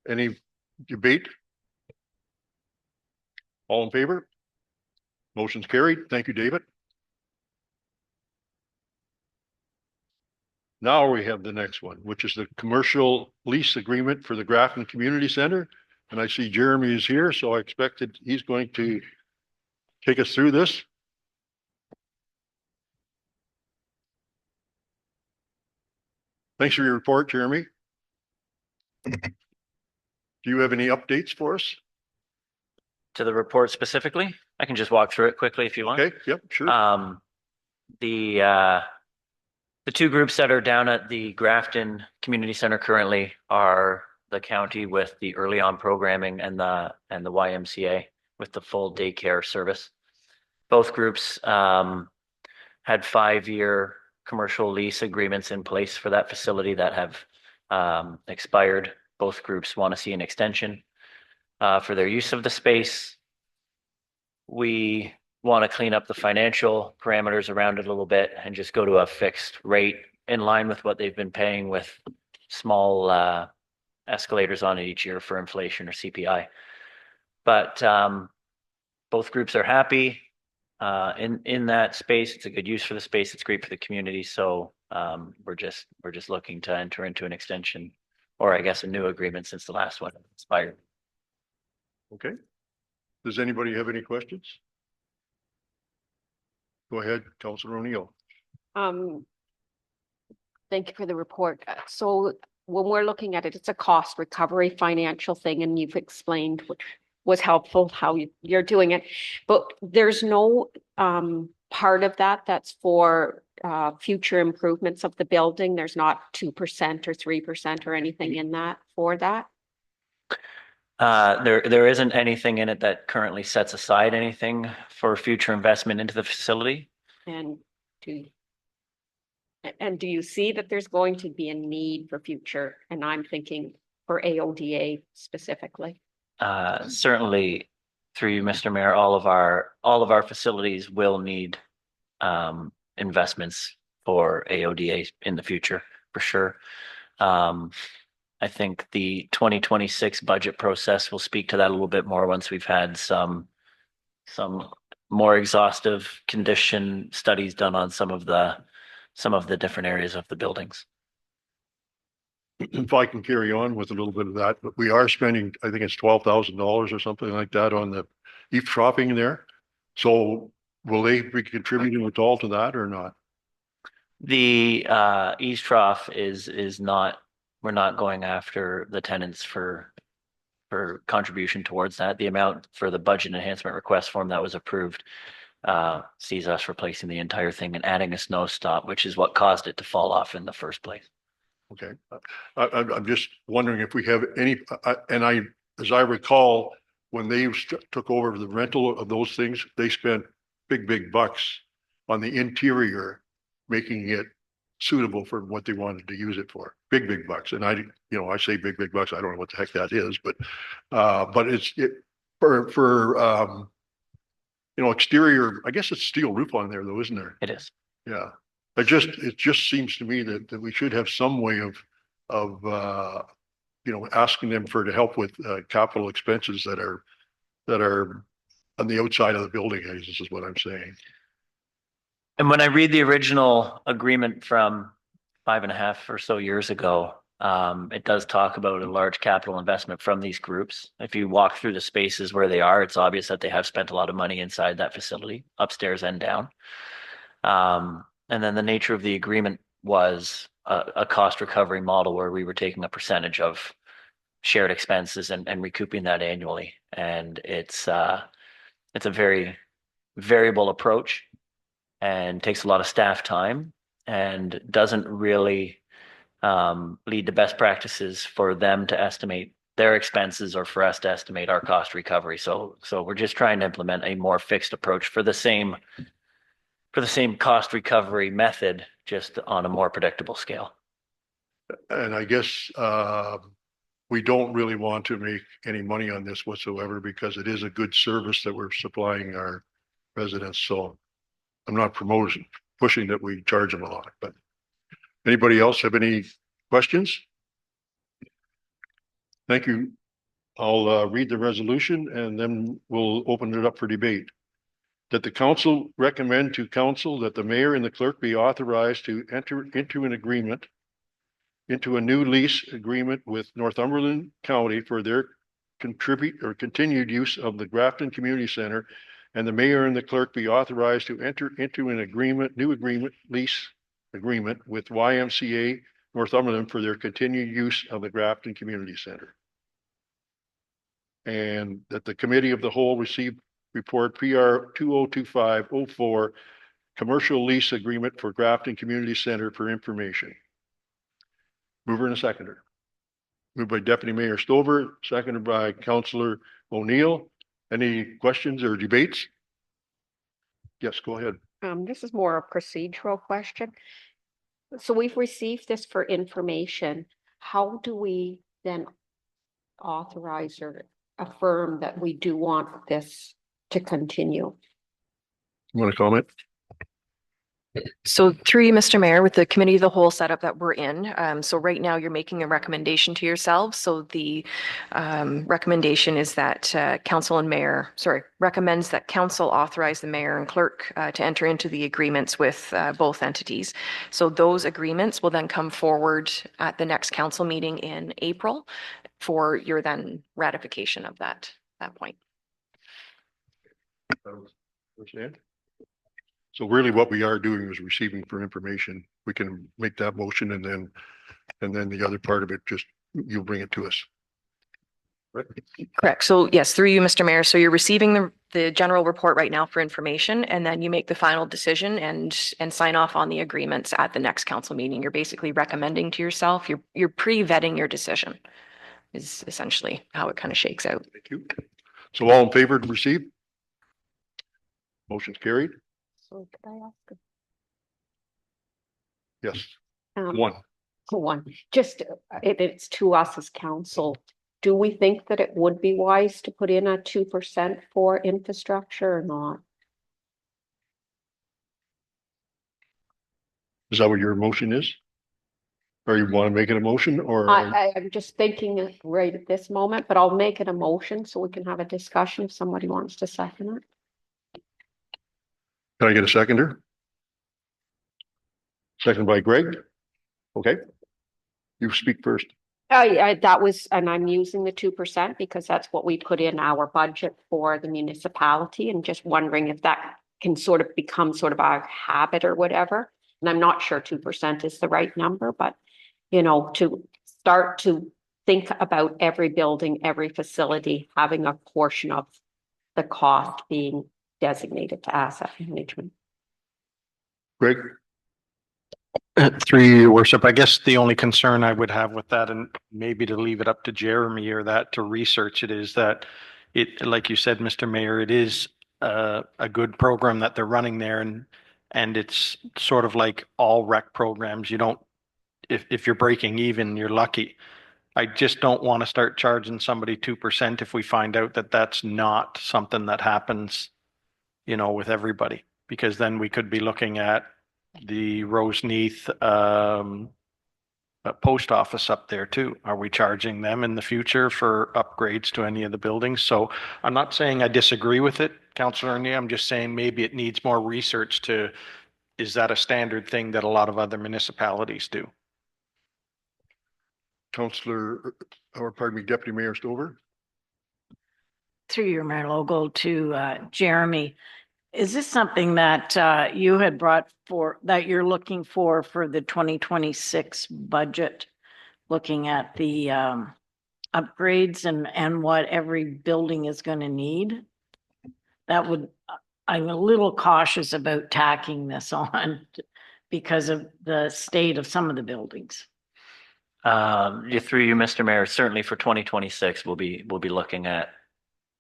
Any debate? All in favor? Motion's carried. Thank you, David. Now we have the next one, which is the commercial lease agreement for the Grafton Community Center. And I see Jeremy is here, so I expected he's going to take us through this. Thanks for your report, Jeremy. Do you have any updates for us? To the report specifically, I can just walk through it quickly if you want. Okay, yep, sure. The two groups that are down at the Grafton Community Center currently are the county with the early on programming and the YMCA with the full daycare service. Both groups had 5-year commercial lease agreements in place for that facility that have expired. Both groups want to see an extension for their use of the space. We want to clean up the financial parameters around it a little bit and just go to a fixed rate in line with what they've been paying with small escalators on it each year for inflation or CPI. But both groups are happy in that space. It's a good use for the space. It's great for the community. So we're just looking to enter into an extension, or I guess a new agreement since the last one expired. Okay. Does anybody have any questions? Go ahead, Councillor O'Neill. Thank you for the report. So when we're looking at it, it's a cost recovery financial thing, and you've explained, which was helpful, how you're doing it. But there's no part of that that's for future improvements of the building. There's not 2% or 3% or anything in that for that. There isn't anything in it that currently sets aside anything for future investment into the facility. And do you see that there's going to be a need for future? And I'm thinking for AODA specifically. Certainly, through you, Mr. Mayor, all of our facilities will need investments for AODA in the future, for sure. I think the 2026 budget process will speak to that a little bit more once we've had some more exhaustive condition studies done on some of the different areas of the buildings. If I can carry on with a little bit of that, but we are spending, I think it's $12,000 or something like that on the eavesdropping there. So will they be contributing at all to that or not? The eaves trough is not, we're not going after the tenants for contribution towards that. The amount for the budget enhancement request form that was approved sees us replacing the entire thing and adding a snow stop, which is what caused it to fall off in the first place. Okay. I'm just wondering if we have any, as I recall, when they took over the rental of those things, they spent big bucks on the interior, making it suitable for what they wanted to use it for. Big bucks. And I say big bucks. I don't know what the heck that is, but it's for exterior, I guess it's steel roof on there though, isn't there? It is. Yeah. It just seems to me that we should have some way of asking them to help with capital expenses that are on the outside of the building. This is what I'm saying. And when I read the original agreement from 5.5 or so years ago, it does talk about a large capital investment from these groups. If you walk through the spaces where they are, it's obvious that they have spent a lot of money inside that facility, upstairs and down. And then the nature of the agreement was a cost recovery model where we were taking a percentage of shared expenses and recouping that annually. And it's a very variable approach and takes a lot of staff time and doesn't really lead to best practices for them to estimate their expenses or for us to estimate our cost recovery. So we're just trying to implement a more fixed approach for the same cost recovery method, just on a more predictable scale. And I guess we don't really want to make any money on this whatsoever because it is a good service that we're supplying our residents. So I'm not pushing that we charge them a lot, but anybody else have any questions? Thank you. I'll read the resolution and then we'll open it up for debate. That the council recommend to council that the mayor and the clerk be authorized to enter into a new lease agreement with Northumberland County for their continued use of the Grafton Community Center, and the mayor and the clerk be authorized to enter into an lease agreement with YMCA Northumberland for their continued use of the Grafton Community Center. And that the committee of the whole receive report PR 2025-04 commercial lease agreement for Grafton Community Center for information. Mover and a seconder. Moved by Deputy Mayor Stover, seconded by Councillor O'Neill. Any questions or debates? Yes, go ahead. This is more a procedural question. So we've received this for information. How do we then authorize or affirm that we do want this to continue? You want to comment? So through you, Mr. Mayor, with the committee of the whole setup that we're in, so right now you're making a recommendation to yourselves. So the recommendation is that recommends that council authorize the mayor and clerk to enter into the agreements with both entities. So those agreements will then come forward at the next council meeting in April for your then ratification of that point. Understand? So really what we are doing is receiving for information. We can make that motion and then the other part of it, just you'll bring it to us. Right? Correct. So yes, through you, Mr. Mayor. So you're receiving the general report right now for information, and then you make the final decision and sign off on the agreements at the next council meeting. You're basically recommending to yourself, you're pre-vetting your decision is essentially how it kind of shakes out. Thank you. So all in favor to receive? Motion's carried. So could I ask? Yes. One. Just it's to us as council. Do we think that it would be wise to put in a 2% for infrastructure or not? Is that what your motion is? Or you want to make it a motion or? I'm just thinking it right at this moment, but I'll make it a motion so we can have a discussion if somebody wants to second it. Can I get a seconder? Second by Greg. Okay. You speak first. That was, and I'm using the 2% because that's what we put in our budget for the municipality, and just wondering if that can sort of become sort of our habit or whatever. And I'm not sure 2% is the right number, but you know, to start to think about every building, every facility having a portion of the cost being designated to asset management. Greg? Through your worship, I guess the only concern I would have with that, and maybe to leave it up to Jeremy or that to research it, is that it, like you said, Mr. Mayor, it is a good program that they're running there, and it's sort of like all rec programs. You don't, if you're breaking even, you're lucky. I just don't want to start charging somebody 2% if we find out that that's not something that happens, you know, with everybody, because then we could be looking at the Roseneath post office up there too. Are we charging them in the future for upgrades to any of the buildings? So I'm not saying I disagree with it, Councillor Ernie. I'm just saying maybe it needs more research to is that a standard thing that a lot of other municipalities do? Councillor, or pardon me, Deputy Mayor Stover? Through your mayor logo to Jeremy. Is this something that you had brought for, that you're looking for the 2026 budget? Looking at the upgrades and what every building is going to need? That would, I'm a little cautious about tacking this on because of the state of some of the buildings. Through you, Mr. Mayor, certainly for 2026, we'll be looking at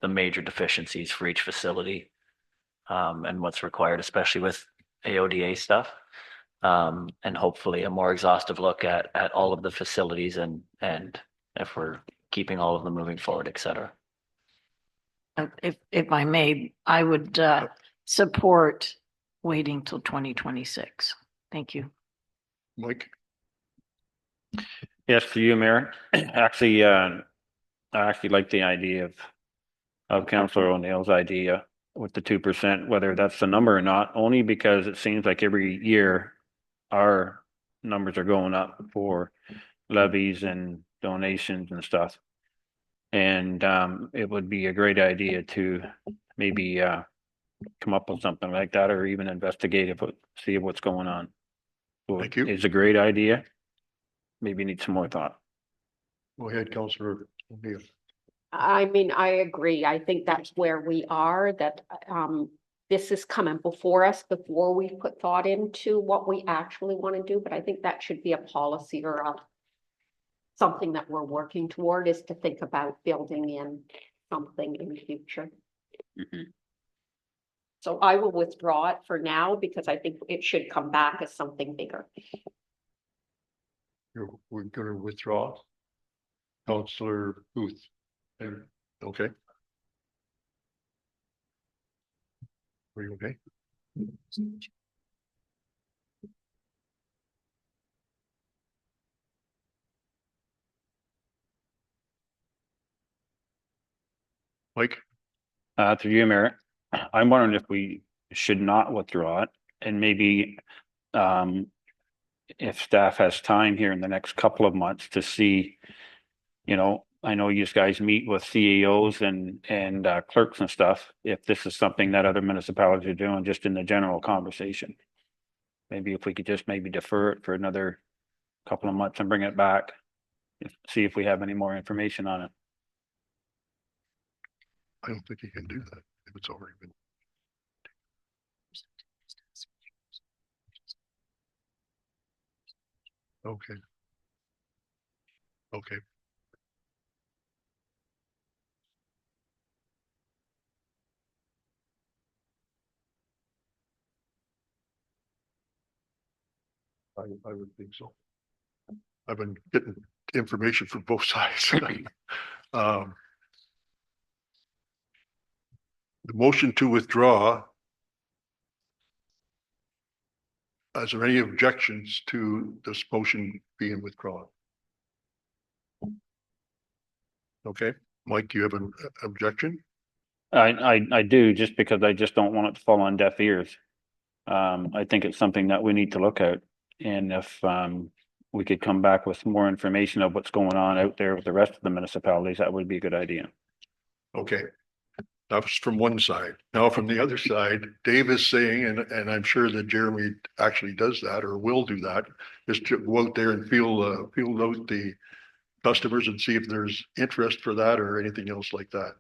the major deficiencies for each facility, and what's required, especially with AODA stuff. And hopefully a more exhaustive look at all of the facilities and if we're keeping all of them moving forward, et cetera. If I may, I would support waiting till 2026. Thank you. Mike? Yes, to you, Mayor. Actually, I actually like the idea of Councillor O'Neill's idea with the 2%, whether that's the number or not, only because it seems like every year our numbers are going up for levies and donations and stuff. And it would be a great idea to maybe come up with something like that, or even investigate it, see what's going on. So Thank you. it's a great idea. Maybe need some more thought. Go ahead, Councillor O'Neill. I mean, I agree. I think that's where we are, that this is coming before us, before we put thought into what we actually want to do. But I think that should be a policy or something that we're working toward, is to think about building in something in the future. So I will withdraw it for now because I think it should come back as something bigger. We're going to withdraw. Councillor Booth. Okay. Are you okay? Mike? Through you, Mayor, I'm wondering if we should not withdraw it, and maybe if staff has time here in the next couple of months to see, you know, I know you guys meet with CEOs and clerks and stuff, if this is something that other municipalities are doing, just in the general conversation. Maybe if we could just maybe defer it for another couple of months and bring it back, see if we have any more information on it. I don't think you can do that if it's already been. Okay. Okay. I would think so. I've been getting information from both sides. The motion to withdraw. Is there any objections to this motion being withdrawn? Okay, Mike, you have an objection? I do, just because I just don't want it to fall on deaf ears. I think it's something that we need to look at, and if we could come back with more information of what's going on out there with the rest of the municipalities, that would be a good idea. Okay. That was from one side. Now from the other side, Dave is saying, and I'm sure that Jeremy actually does that or will do that, is to go out there and feel out the customers and see if there's interest for that or anything else like that.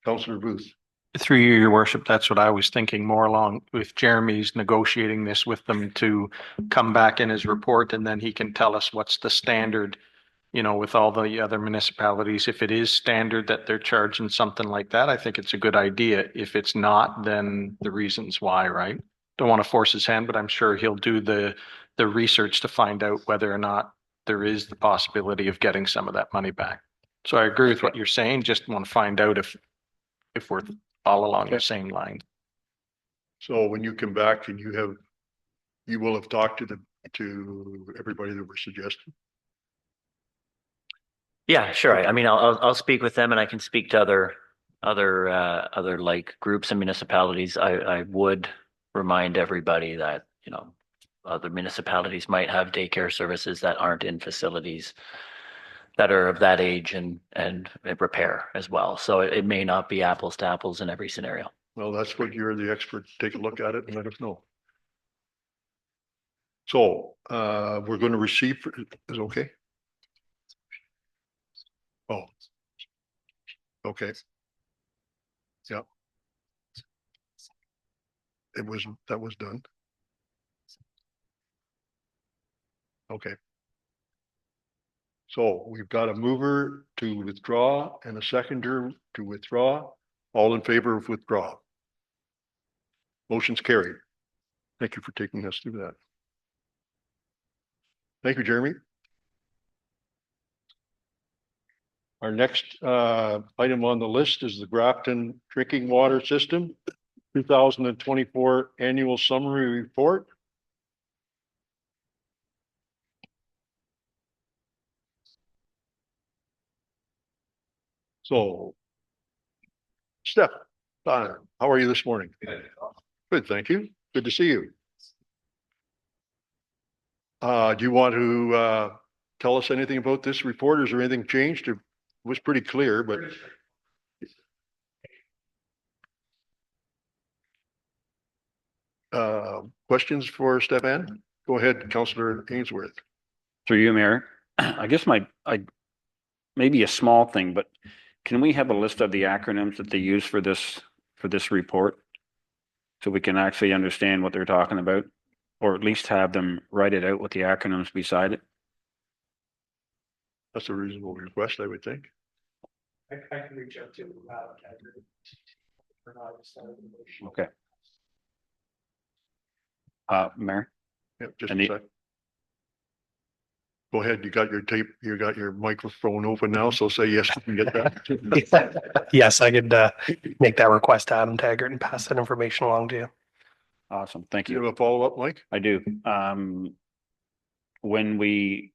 Councillor Booth. Through you, your worship, that's what I was thinking more along with Jeremy's negotiating this with them to come back in his report, and then he can tell us what's the standard, you know, with all the other municipalities. If it is standard that they're charging something like that, I think it's a good idea. If it's not, then the reasons why, right? Don't want to force his hand, but I'm sure he'll do the research to find out whether or not there is the possibility of getting some of that money back. So I agree with what you're saying. Just want to find out if we're all along the same line. So when you come back and you will have talked to everybody that we're suggesting. Yeah, sure. I mean, I'll speak with them, and I can speak to other other like groups and municipalities, I would remind everybody that, you know, other municipalities might have daycare services that aren't in facilities that are of that age and repair as well. So it may not be apples to apples in every scenario. Well, that's what you're the expert. Take a look at it and let us know. So, we're going to receive, is it okay? Oh. Okay. Yeah. That was done. Okay. So we've got a mover to withdraw and a seconder to withdraw. All in favor of withdrawal? Motion's carried. Thank you for taking us through that. Thank you, Jeremy. Our next item on the list is the Grafton Drinking Water System 2024 Annual Summary Report. So, Steph, how are you this morning? Good, thank you. Good to see you. Do you want to tell us anything about this report? Is there anything changed? It was pretty clear, but questions for Stefan? Go ahead, Councillor Ainsworth. Through you, Mayor. I guess maybe a small thing, but can we have a list of the acronyms that they use for this report? So we can actually understand what they're talking about, or at least have them write it out with the acronyms beside it. That's a reasonable request, I would think. I can reach out to. Okay. Mayor? Yep, just And a the- sec. Go ahead, you got your tape, you got your microphone open now, so say yes, you can get that. Yes, I could make that request to Adam Taggart and pass that information along to you. Awesome, thank You you. have a follow-up, Mike? I do. When we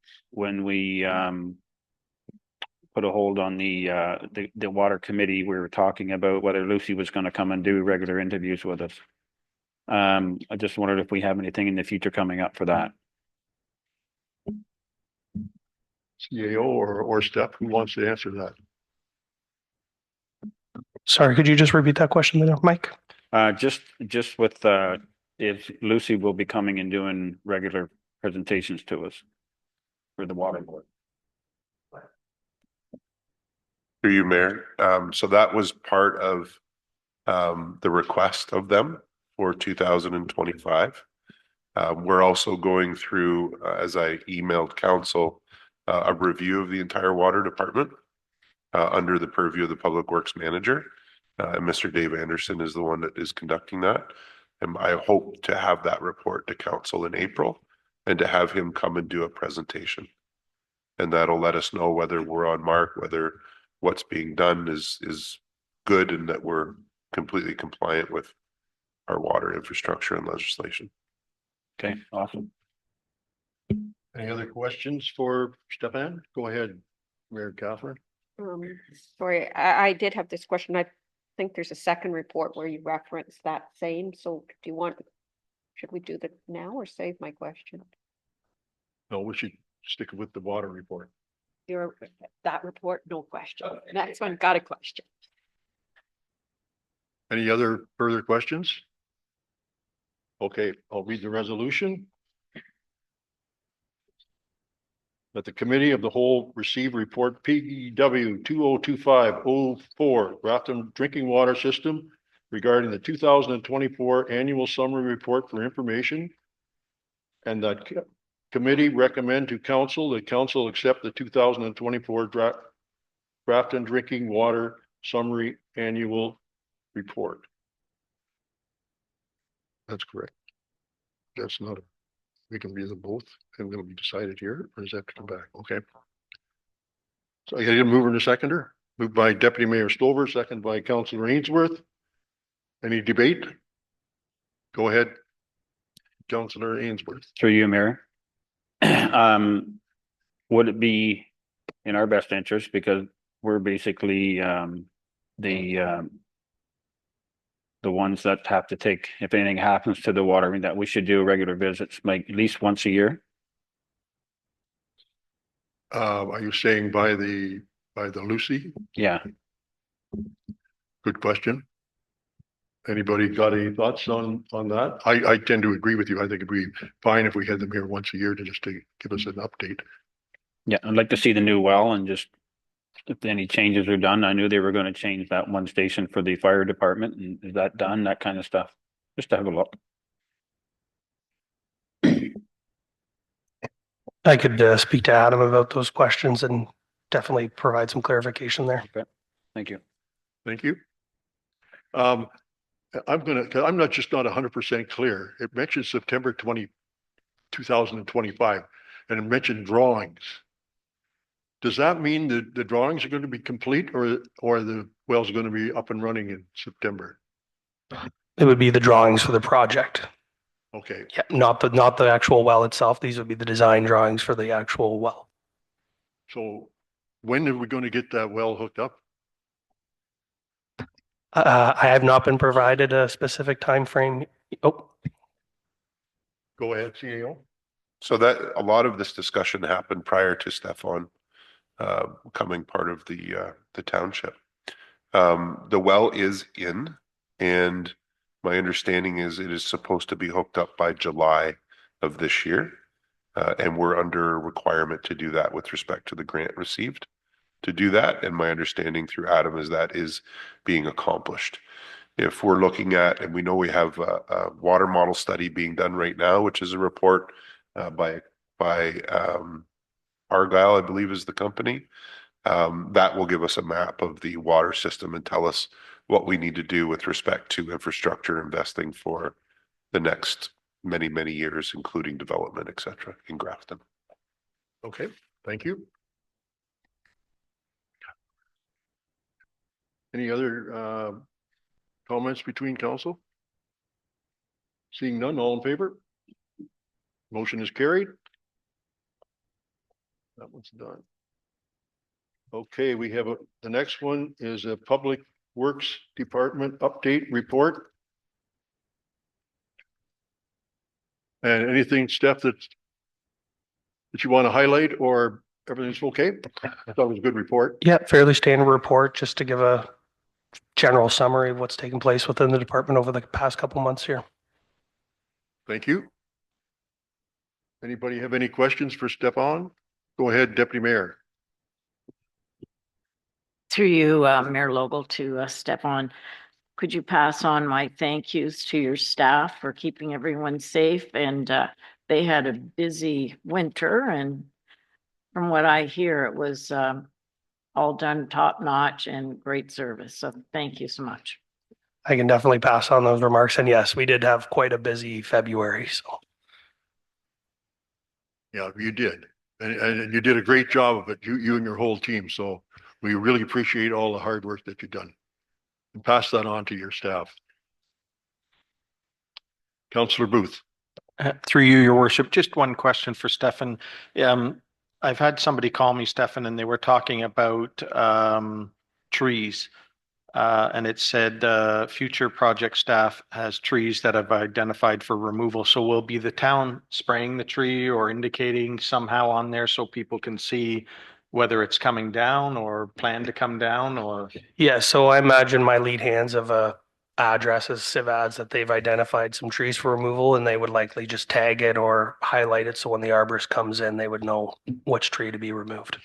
put a hold on the water committee, we were talking about whether Lucy was going to come and do regular interviews with us. I just wondered if we have anything in the future coming up for that. CAO or Steph, who wants to answer that? Sorry, could you just repeat that question there, Mike? Just with if Lucy will be coming and doing regular presentations to us for the water board. Through you, Mayor. So that was part of the request of them for 2025. We're also going through, as I emailed council, a review of the entire water department under the purview of the Public Works Manager. And Mr. Dave Anderson is the one that is conducting that. And I hope to have that report to council in April and to have him come and do a presentation. And that'll let us know whether we're on mark, whether what's being done is good and that we're completely compliant with our water infrastructure and legislation. Okay, awesome. Any other questions for Stefan? Go ahead, Mayor Catherine. Sorry, I did have this question. I think there's a second report where you reference that same. So do you want, should we do that now or save my question? No, we should stick with the water report. That report, no question. Next one, got a question. Any other further questions? Okay, I'll read the resolution. That the Committee of the Whole receive report PEW 2025-04 Grafton Drinking Water System regarding the 2024 Annual Summary Report for information. And that committee recommend to council that council accept the 2024 Grafton Drinking Water Summary Annual Report. That's correct. That's not a, we can be the both and it'll be decided here, or does that have to come back? Okay. So I get a mover and a seconder, moved by Deputy Mayor Stover, second by Councillor Ainsworth. Any debate? Go ahead, Councillor Ainsworth. Through you, Mayor. Would it be in our best interest, because we're basically the ones that have to take, if anything happens to the water, I mean, that we should do regular visits, like at least once a year? Are you saying by the Lucy? Yeah, Good question. Anybody got any thoughts on that? I tend to agree with you. I think it'd be fine if we had them here once a year to just to give us an update. yeah, I'd like to see the new well and just if any changes are done. I knew they were going to change that one station for the fire department, and is that done? That kind of stuff. Just to have a look. I could speak to Adam about those questions and definitely provide some clarification there. Okay, thank you. Thank you. Cause I'm not 100% clear. It mentions September 2025, and it mentioned drawings. Does that mean that the drawings are going to be complete or the well's going to be up and running in September? It would be the drawings for the project. Okay, Yeah, not the actual well itself. These would be the design drawings for the actual well. so when are we going to get that well hooked up? I have not been provided a specific time frame. Oh, Go ahead, CAO. So that a lot of this discussion happened prior to Stefan becoming part of the township. The well is in, and my understanding is it is supposed to be hooked up by July of this year. And we're under requirement to do that with respect to the grant received to do that. And my understanding through Adam is that is being accomplished. If we're looking at, and we know we have a water model study being done right now, which is a report by Argyle, I believe is the company, that will give us a map of the water system and tell us what we need to do with respect to infrastructure investing for the next many, many years, including development, et cetera, in Grafton. Okay, thank you. Any other comments between council? Seeing none, all in favor? Motion is carried. That one's done. Okay, we have the next one is a Public Works Department update report. And anything, Steph, that you want to highlight, or everything's okay? I thought it was a good report. yeah, fairly standard report just to give a general summary of what's taken place within the department over the past couple months here. Thank you. Anybody have any questions for Stefan? Go ahead, Deputy Mayor. Through you, Mayor Lobel, to Stefan, could you pass on my thank yous to your staff for keeping everyone safe? And they had a busy winter, and from what I hear, it was all done top notch and great service. So thank you so much. I can definitely pass on those remarks. And yes, we did have quite a busy February. So Yeah, you did. And you did a great job of it, you and your whole team. So we really appreciate all the hard work that you've done. And pass that on to your staff. Councillor Booth. Through you, your worship, just one question for Stefan. I've had somebody call me, Stefan, and they were talking about trees. And it said future project staff has trees that have identified for removal. So will be the town spraying the tree or indicating somehow on there so people can see whether it's coming down or plan to come down, or? yeah, so I imagine my lead hands of addresses, civ ads that they've identified some trees for removal, and they would likely just tag it or highlight it. So when the arborist comes in, they would know which tree to be removed.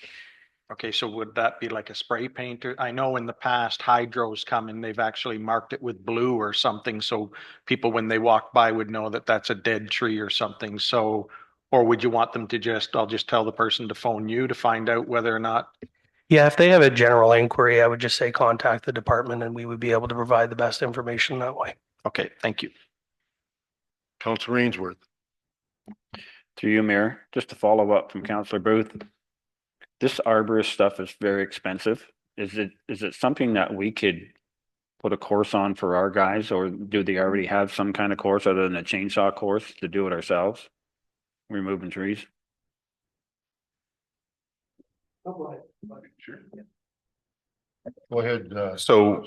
Okay, so would that be like a spray paint? I know in the past Hydro's come and they've actually marked it with blue or something, so people when they walk by would know that that's a dead tree or something. So, or would you want them to I'll just tell the person to phone you to find out whether or not? Yeah, if they have a general inquiry, I would just say contact the department and we would be able to provide the best information that way. Okay, thank you. Councillor Ainsworth. Through you, Mayor, just to follow up from Councillor Booth. This arborist stuff is very expensive. Is it something that we could put a course on for our guys, or do they already have some kind of course other than a chainsaw course to do it ourselves? Removing trees? Sure. Go ahead. So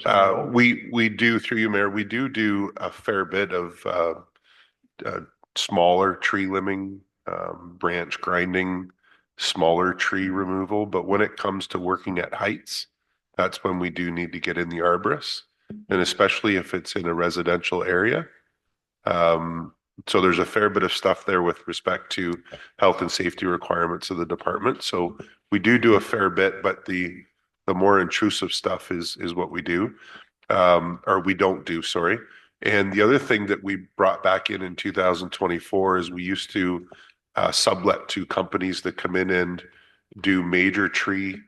we do, through you, Mayor, we do a fair bit of uh, smaller tree limbing, branch grinding, smaller tree removal. But when it comes to working at heights, that's when we do need to get in the arborist, and especially if it's in a residential area. So there's a fair bit of stuff there with respect to health and safety requirements of the department. So we do a fair bit, but the more intrusive stuff is what we do, or we don't do, sorry. And the other thing that we brought back in 2024 is we used to sublet to companies that come in and do major tree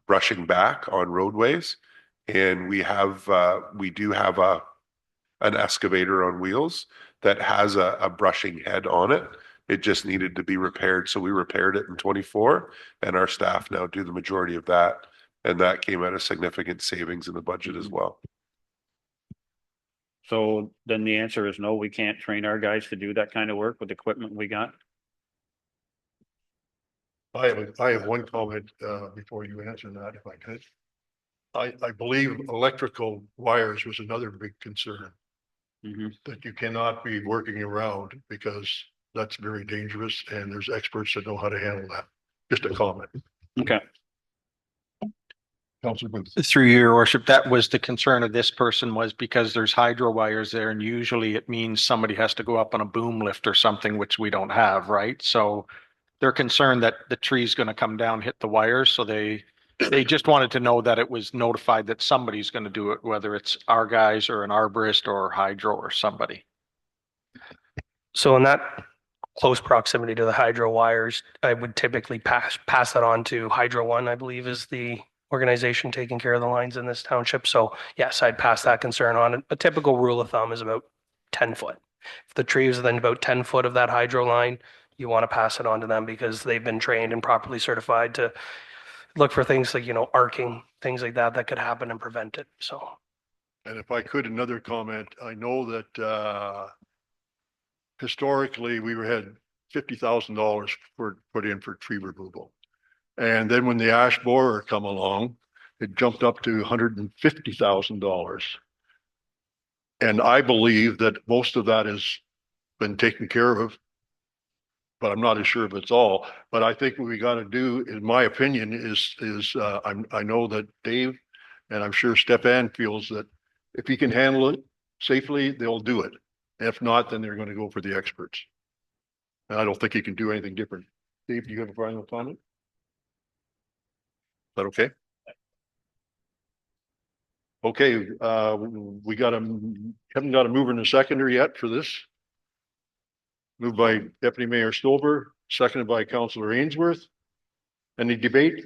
brushing back on roadways. And we do have an excavator on wheels that has a brushing head on it. It just needed to be repaired. So we repaired it in 24, and our staff now do the majority of that. And that came at a significant savings in the budget as well. So then the answer is no, we can't train our guys to do that kind of work with the equipment we got. I have one comment, before you answer that, if I could. I believe electrical wires was another big concern that you cannot be working around because that's very dangerous and there's experts that know how to handle that. Just a comment. Okay. Councilor Booth. Through your worship, that was the concern of this person, was because there's hydro wires there and usually it means somebody has to go up on a boom lift or something, which we don't have, right? So they're concerned that the tree's going to come down, hit the wires. So they just wanted to know that it was notified that somebody's going to do it, whether it's our guys or an arborist or hydro or somebody. So in that close proximity to the hydro wires, I would typically pass that on to Hydro One, I believe is the organization taking care of the lines in this township. So yes, I'd pass that concern on. A typical rule of thumb is about 10 foot. If the tree is within about 10 foot of that hydro line, you want to pass it on to them because they've been trained and properly certified to look for things like, arcing, things like that could happen and prevent it. So. And if I could, another comment, I know that historically we had $50,000 put in for tree removal. And then when the ash borer come along, it jumped up to $150,000. And I believe that most of that has been taken care of, but I'm not as sure if it's all. But I think what we got to do, in my opinion, is I know that Dave and I'm sure Stefan feels that if he can handle it safely, they'll do it. If not, then they're going to go for the experts. And I don't think he can do anything different. Dave, do you have a final comment? Is that okay? Okay, we haven't got a mover and a seconder yet for this. Moved by Deputy Mayor Stover, seconded by Councillor Ainsworth. Any debate?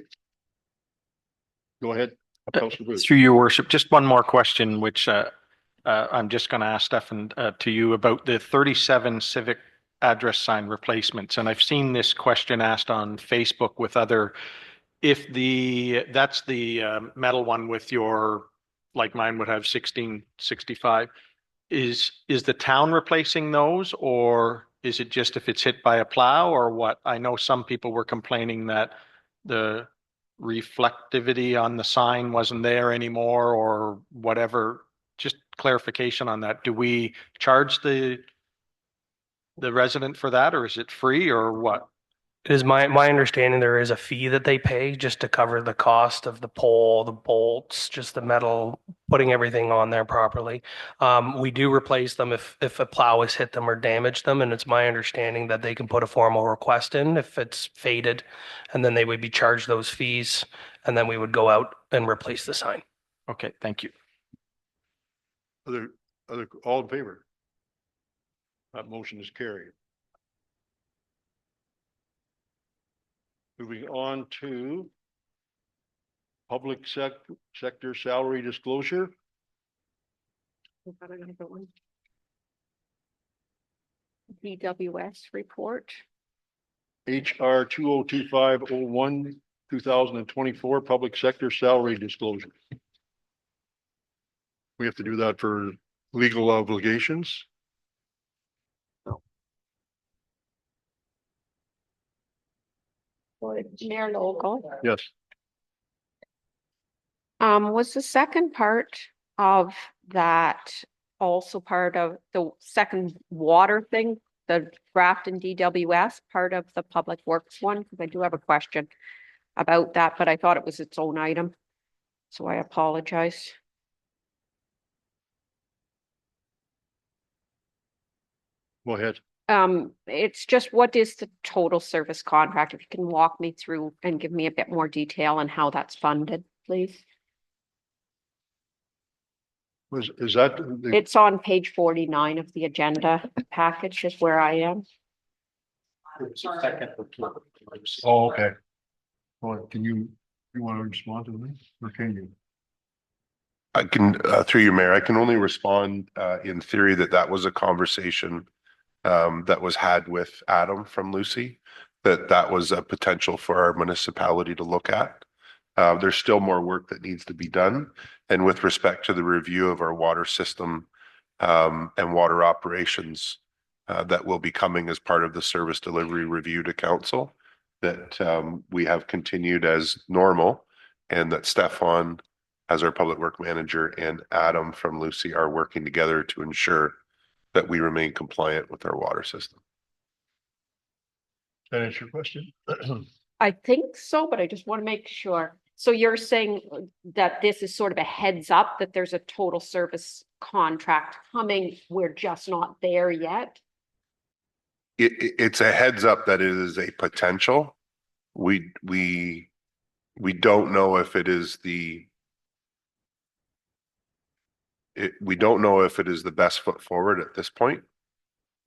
Go ahead, Councillor Booth. Through your worship, just one more question, which I'm just going to ask Stefan to you about the 37 civic address sign replacements. And I've seen this question asked on Facebook with other, that's the metal one with your, like mine would have 1665. Is the town replacing those, or is it just if it's hit by a plow, or what? I know some people were complaining that the reflectivity on the sign wasn't there anymore or whatever. Just clarification on that. Do we charge the resident for that, or is it free, or what? It is my understanding there is a fee that they pay just to cover the cost of the pole, the bolts, just the metal, putting everything on there properly. We do replace them if a plow has hit them or damaged them, and it's my understanding that they can put a formal request in if it's faded, and then they would be charged those fees, and then we would go out and replace the sign. Okay, thank you. All in favor? That motion is carried. Moving on to public sector salary disclosure. DWS report. HR 2025-01, 2024 public sector salary disclosure. We have to do that for legal obligations. Mayor Local. Yes. Was the second part of that also part of the second water thing, the Grafton DWS, part of the Public Works one? Because I do have a question about that, but I thought it was its own item. So I apologize. Go ahead. It's just what is the total service contract? If you can walk me through and give me a bit more detail on how that's funded, please. Is that, the- It's on page 49 of the agenda package is where I am. oh, okay. Well, can you want to respond to this or can you? I can, through you, Mayor, I can only respond in theory that that was a conversation that was had with Adam from Lucy, that was a potential for our municipality to look at. There's still more work that needs to be done. And with respect to the review of our water system and water operations that will be coming as part of the service delivery review to council, that we have continued as normal, and that Stefan, as our public work manager, and Adam from Lucy are working together to ensure that we remain compliant with our water system. That answer your question? I think so, but I just want to make sure. So you're saying that this is sort of a heads up that there's a total service contract coming. We're just not there yet. It's a heads up that it is a potential. We don't know if it is we don't know if it is the best foot forward at this point.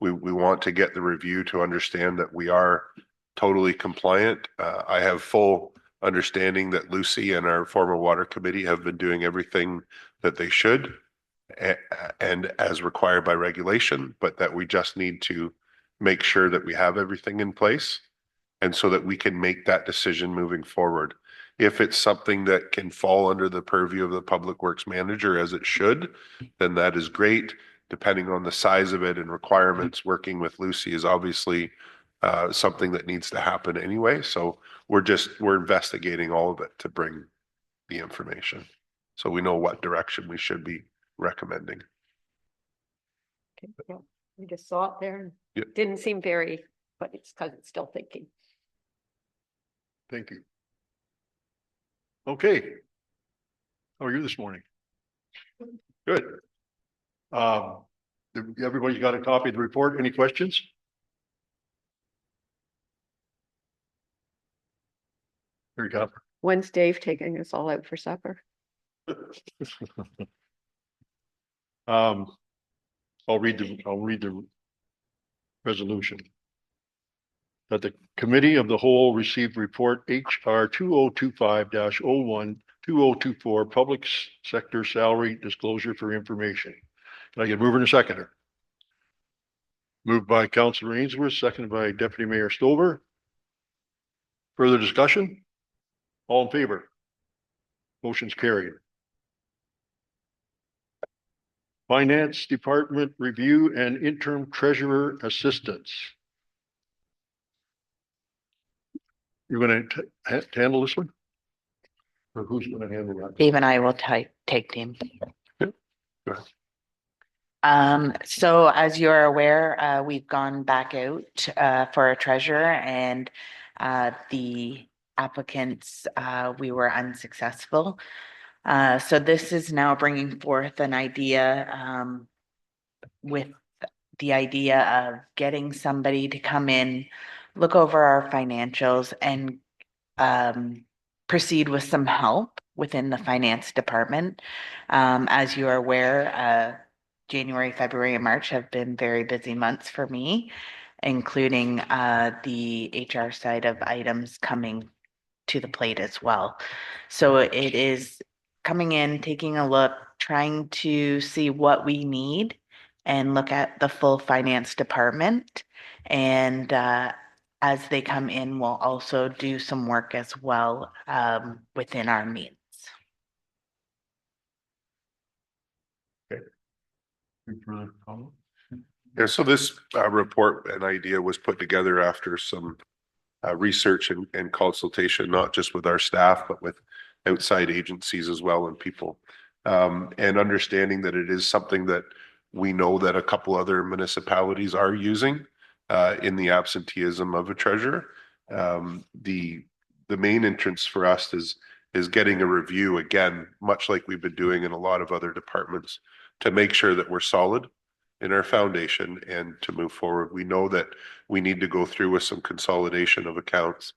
We want to get the review to understand that we are totally compliant. I have full understanding that Lucy and our former water committee have been doing everything that they should and as required by regulation, but that we just need to make sure that we have everything in place, and so that we can make that decision moving forward. If it's something that can fall under the purview of the public works manager, as it should, then that is great. Depending on the size of it and requirements, working with Lucy is obviously something that needs to happen anyway. So we're investigating all of it to bring the information, so we know what direction we should be recommending. Okay, yeah, we just saw it there. And Yeah. Didn't seem very, but it's because it's still thinking. Thank you. Okay. How are you this morning? Good. Everybody's got a copy of the report. Any questions? Here you go. When's Dave taking us all out for supper? I'll read the resolution. That the Committee of the Whole received report HR 2025-01-2024 Public Sector Salary Disclosure for Information. Can I get a mover and a seconder? Moved by Councilor Ainsworth, seconded by Deputy Mayor Stover. Further discussion? All in favor? Motion's carried. Finance Department Review and Interim Treasurer Assistance. You're going to handle this one? Or who's going to handle that? Dave and I will take them. Go ahead. So as you're aware, we've gone back out for a treasurer, and the applicants, we were unsuccessful. So this is now bringing forth an idea with the idea of getting somebody to come in, look over our financials, and proceed with some help within the finance department. As you are aware, January, February, and March have been very busy months for me, including the HR side of items coming to the plate as well. So it is coming in, taking a look, trying to see what we need and look at the full finance department. And as they come in, we'll also do some work as well within our means. Further comment? Yeah, so this report and idea was put together after some research and consultation, not just with our staff, but with outside agencies as well and people. And understanding that it is something that we know that a couple other municipalities are using in the absenteeism of a treasurer. The main interest for us is getting a review again, much like we've been doing in a lot of other departments, to make sure that we're solid in our foundation and to move forward. We know that we need to go through with some consolidation of accounts.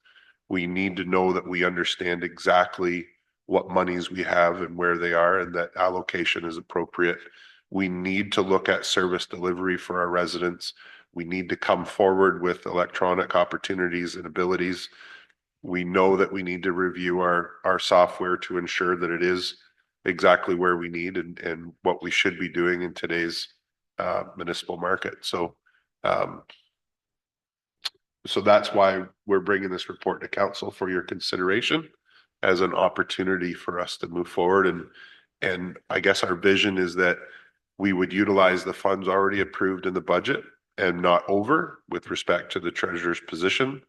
We need to know that we understand exactly what monies we have and where they are and that allocation is appropriate. We need to look at service delivery for our residents. We need to come forward with electronic opportunities and abilities. We know that we need to review our software to ensure that it is exactly where we need and what we should be doing in today's municipal market. So that's why we're bringing this report to council for your consideration as an opportunity for us to move forward. And I guess our vision is that we would utilize the funds already approved in the budget and not over with respect to the treasurer's position.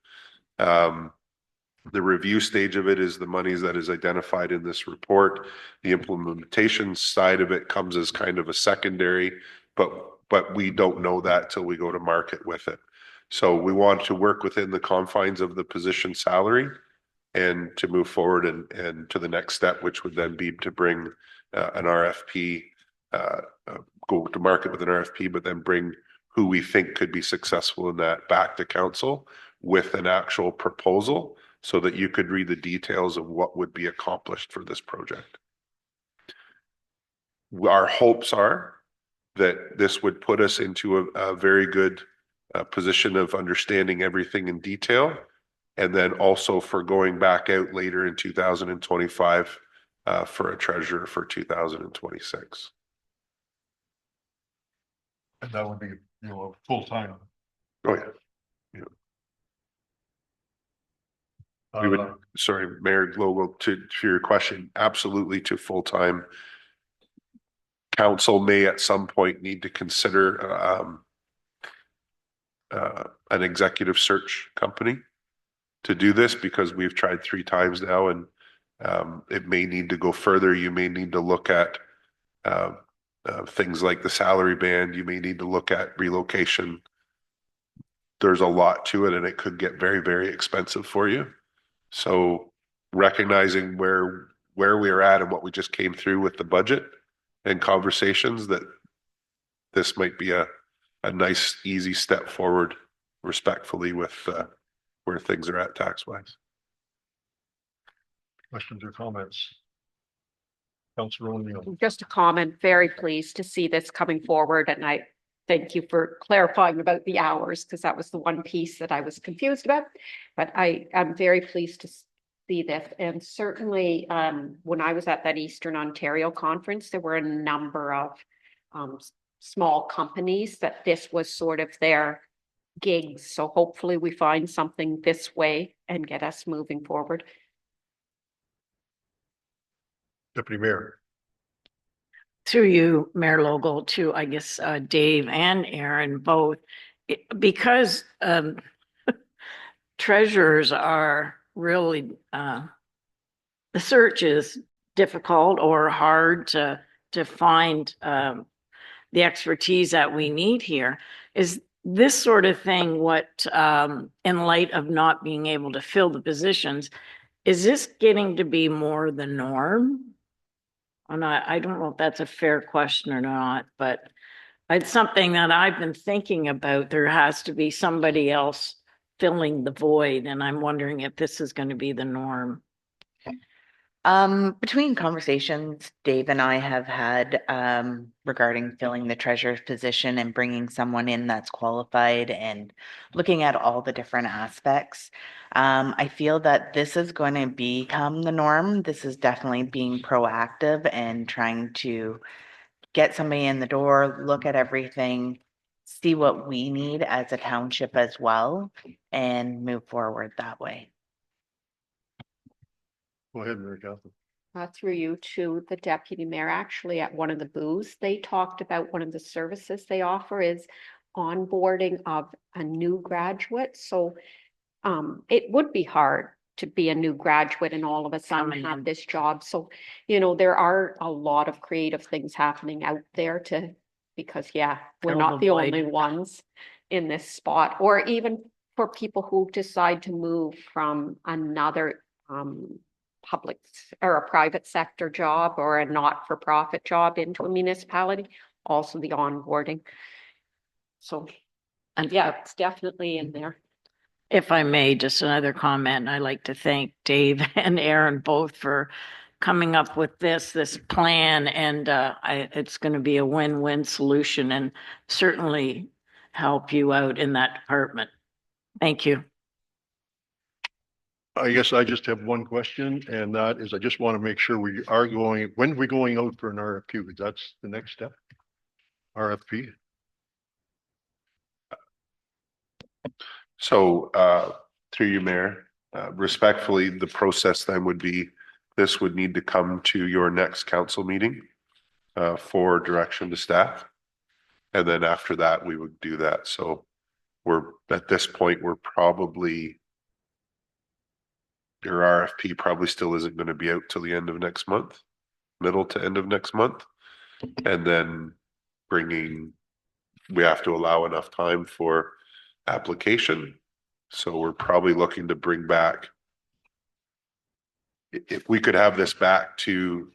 The review stage of it is the monies that is identified in this report. The implementation side of it comes as kind of a secondary, but we don't know that till we go to market with it. So we want to work within the confines of the position salary and to move forward and to the next step, which would then be to bring an RFP, go to market with an RFP, but then bring who we think could be successful in that back to council with an actual proposal so that you could read the details of what would be accomplished for this project. Our hopes are that this would put us into a very good position of understanding everything in detail, and then also for going back out later in 2025 for a treasurer for 2026. And that would be, full-time. Oh, yeah. We would, sorry, Mayor Global, to your question, absolutely to full-time. Council may at some point need to consider an executive search company to do this because we've tried 3 times now and it may need to go further. You may need to look at things like the salary band. You may need to look at relocation. There's a lot to it and it could get very, very expensive for you. So recognizing where we are at and what we just came through with the budget and conversations, that this might be a nice, easy step forward respectfully with where things are at tax-wise. Questions or comments? Councilor O'Neill. Just a comment, very pleased to see this coming forward, and I thank you for clarifying about the hours, because that was the one piece that I was confused about. But I am very pleased to see this, and certainly when I was at that Eastern Ontario conference, there were a number of small companies that this was sort of their gigs. So hopefully we find something this way and get us moving forward. Deputy Mayor. Through you, Mayor Logal, to, I guess, Dave and Aaron both, because treasurers are really, the search is difficult or hard to find the expertise that we need here. Is this sort of thing what, in light of not being able to fill the positions, is this getting to be more the norm? And I don't know if that's a fair question or not, but it's something that I've been thinking about. There has to be somebody else filling the void, and I'm wondering if this is going to be the norm. Between conversations Dave and I have had regarding filling the treasurer's position and bringing someone in that's qualified and looking at all the different aspects, I feel that this is going to become the norm. This is definitely being proactive and trying to get somebody in the door, look at everything, see what we need as a township as well, and move forward that way. Go ahead, Mary Catherine. Through you to the deputy mayor, actually at one of the booths, they talked about one of the services they offer is onboarding of a new graduate. So it would be hard to be a new graduate and all of a sudden Coming have in. this job. So, there are a lot of creative things happening out there because we're Fill not the the void. only ones in this spot, or even for people who decide to move from another public or a private sector job or a not-for-profit job into a municipality, also the onboarding. So, And it's definitely in there. if I may, just another comment. I'd like to thank Dave and Aaron both for coming up with this plan, and it's going to be a win-win solution and certainly help you out in that department. Thank you. I guess I just have one question, and that is I just want to make sure when are we going out for an RFQ? That's the next step? RFP? So, through you, Mayor, respectfully, the process then would be, this would need to come to your next council meeting for direction to staff. And then after that, we would do that. So at this point, we're probably, your RFP probably still isn't going to be out till the end of next month, middle to end of next month. And then we have to allow enough time for application. So we're probably looking to bring back, if we could have this back to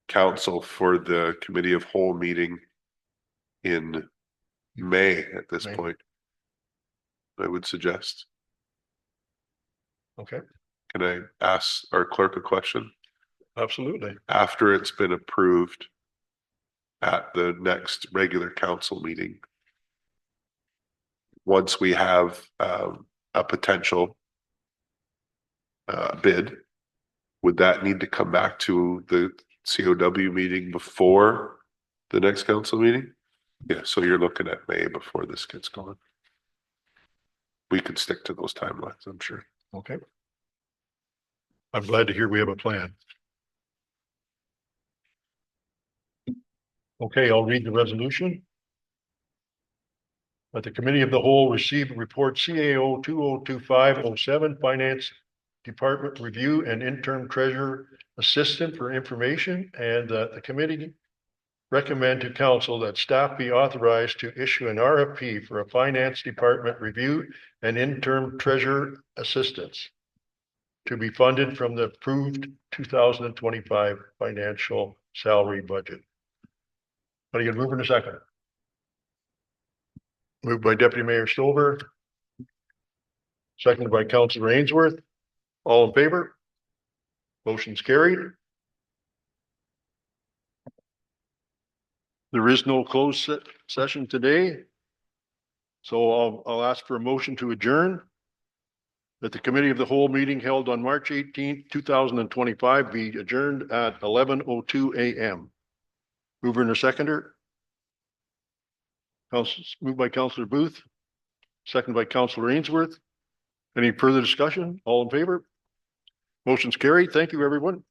council for the committee of whole meeting in May at this May. point, I would suggest. Okay, Can I ask our clerk a question? absolutely. After it's been approved at the next regular council meeting, once we have a potential bid, would that need to come back to the COW meeting before the next council meeting? Yeah, so you're looking at May before this gets going. We could stick to those timelines, I'm sure. Okay. I'm glad to hear we have a plan. Okay, I'll read the resolution. That the Committee of the Whole received report CAO 202507 Finance Department Review and Interim Treasurer Assistant for information, and that the committee recommend to council that staff be authorized to issue an RFP for a Finance Department Review and Interim Treasurer Assistance to be funded from the approved 2025 financial salary budget. Are you gonna move in a second? Moved by Deputy Mayor Stover. Seconded by Councilor Ainsworth. All in favor? Motion's carried. There is no closed session today. So I'll ask for a motion to adjourn. That the Committee of the Whole meeting held on March 18th, 2025 be adjourned at 11:02 a.m. Mover and a seconder. Moved by Councilor Booth, seconded by Councilor Ainsworth. Any further discussion? All in favor? Motion's carried. Thank you, everyone.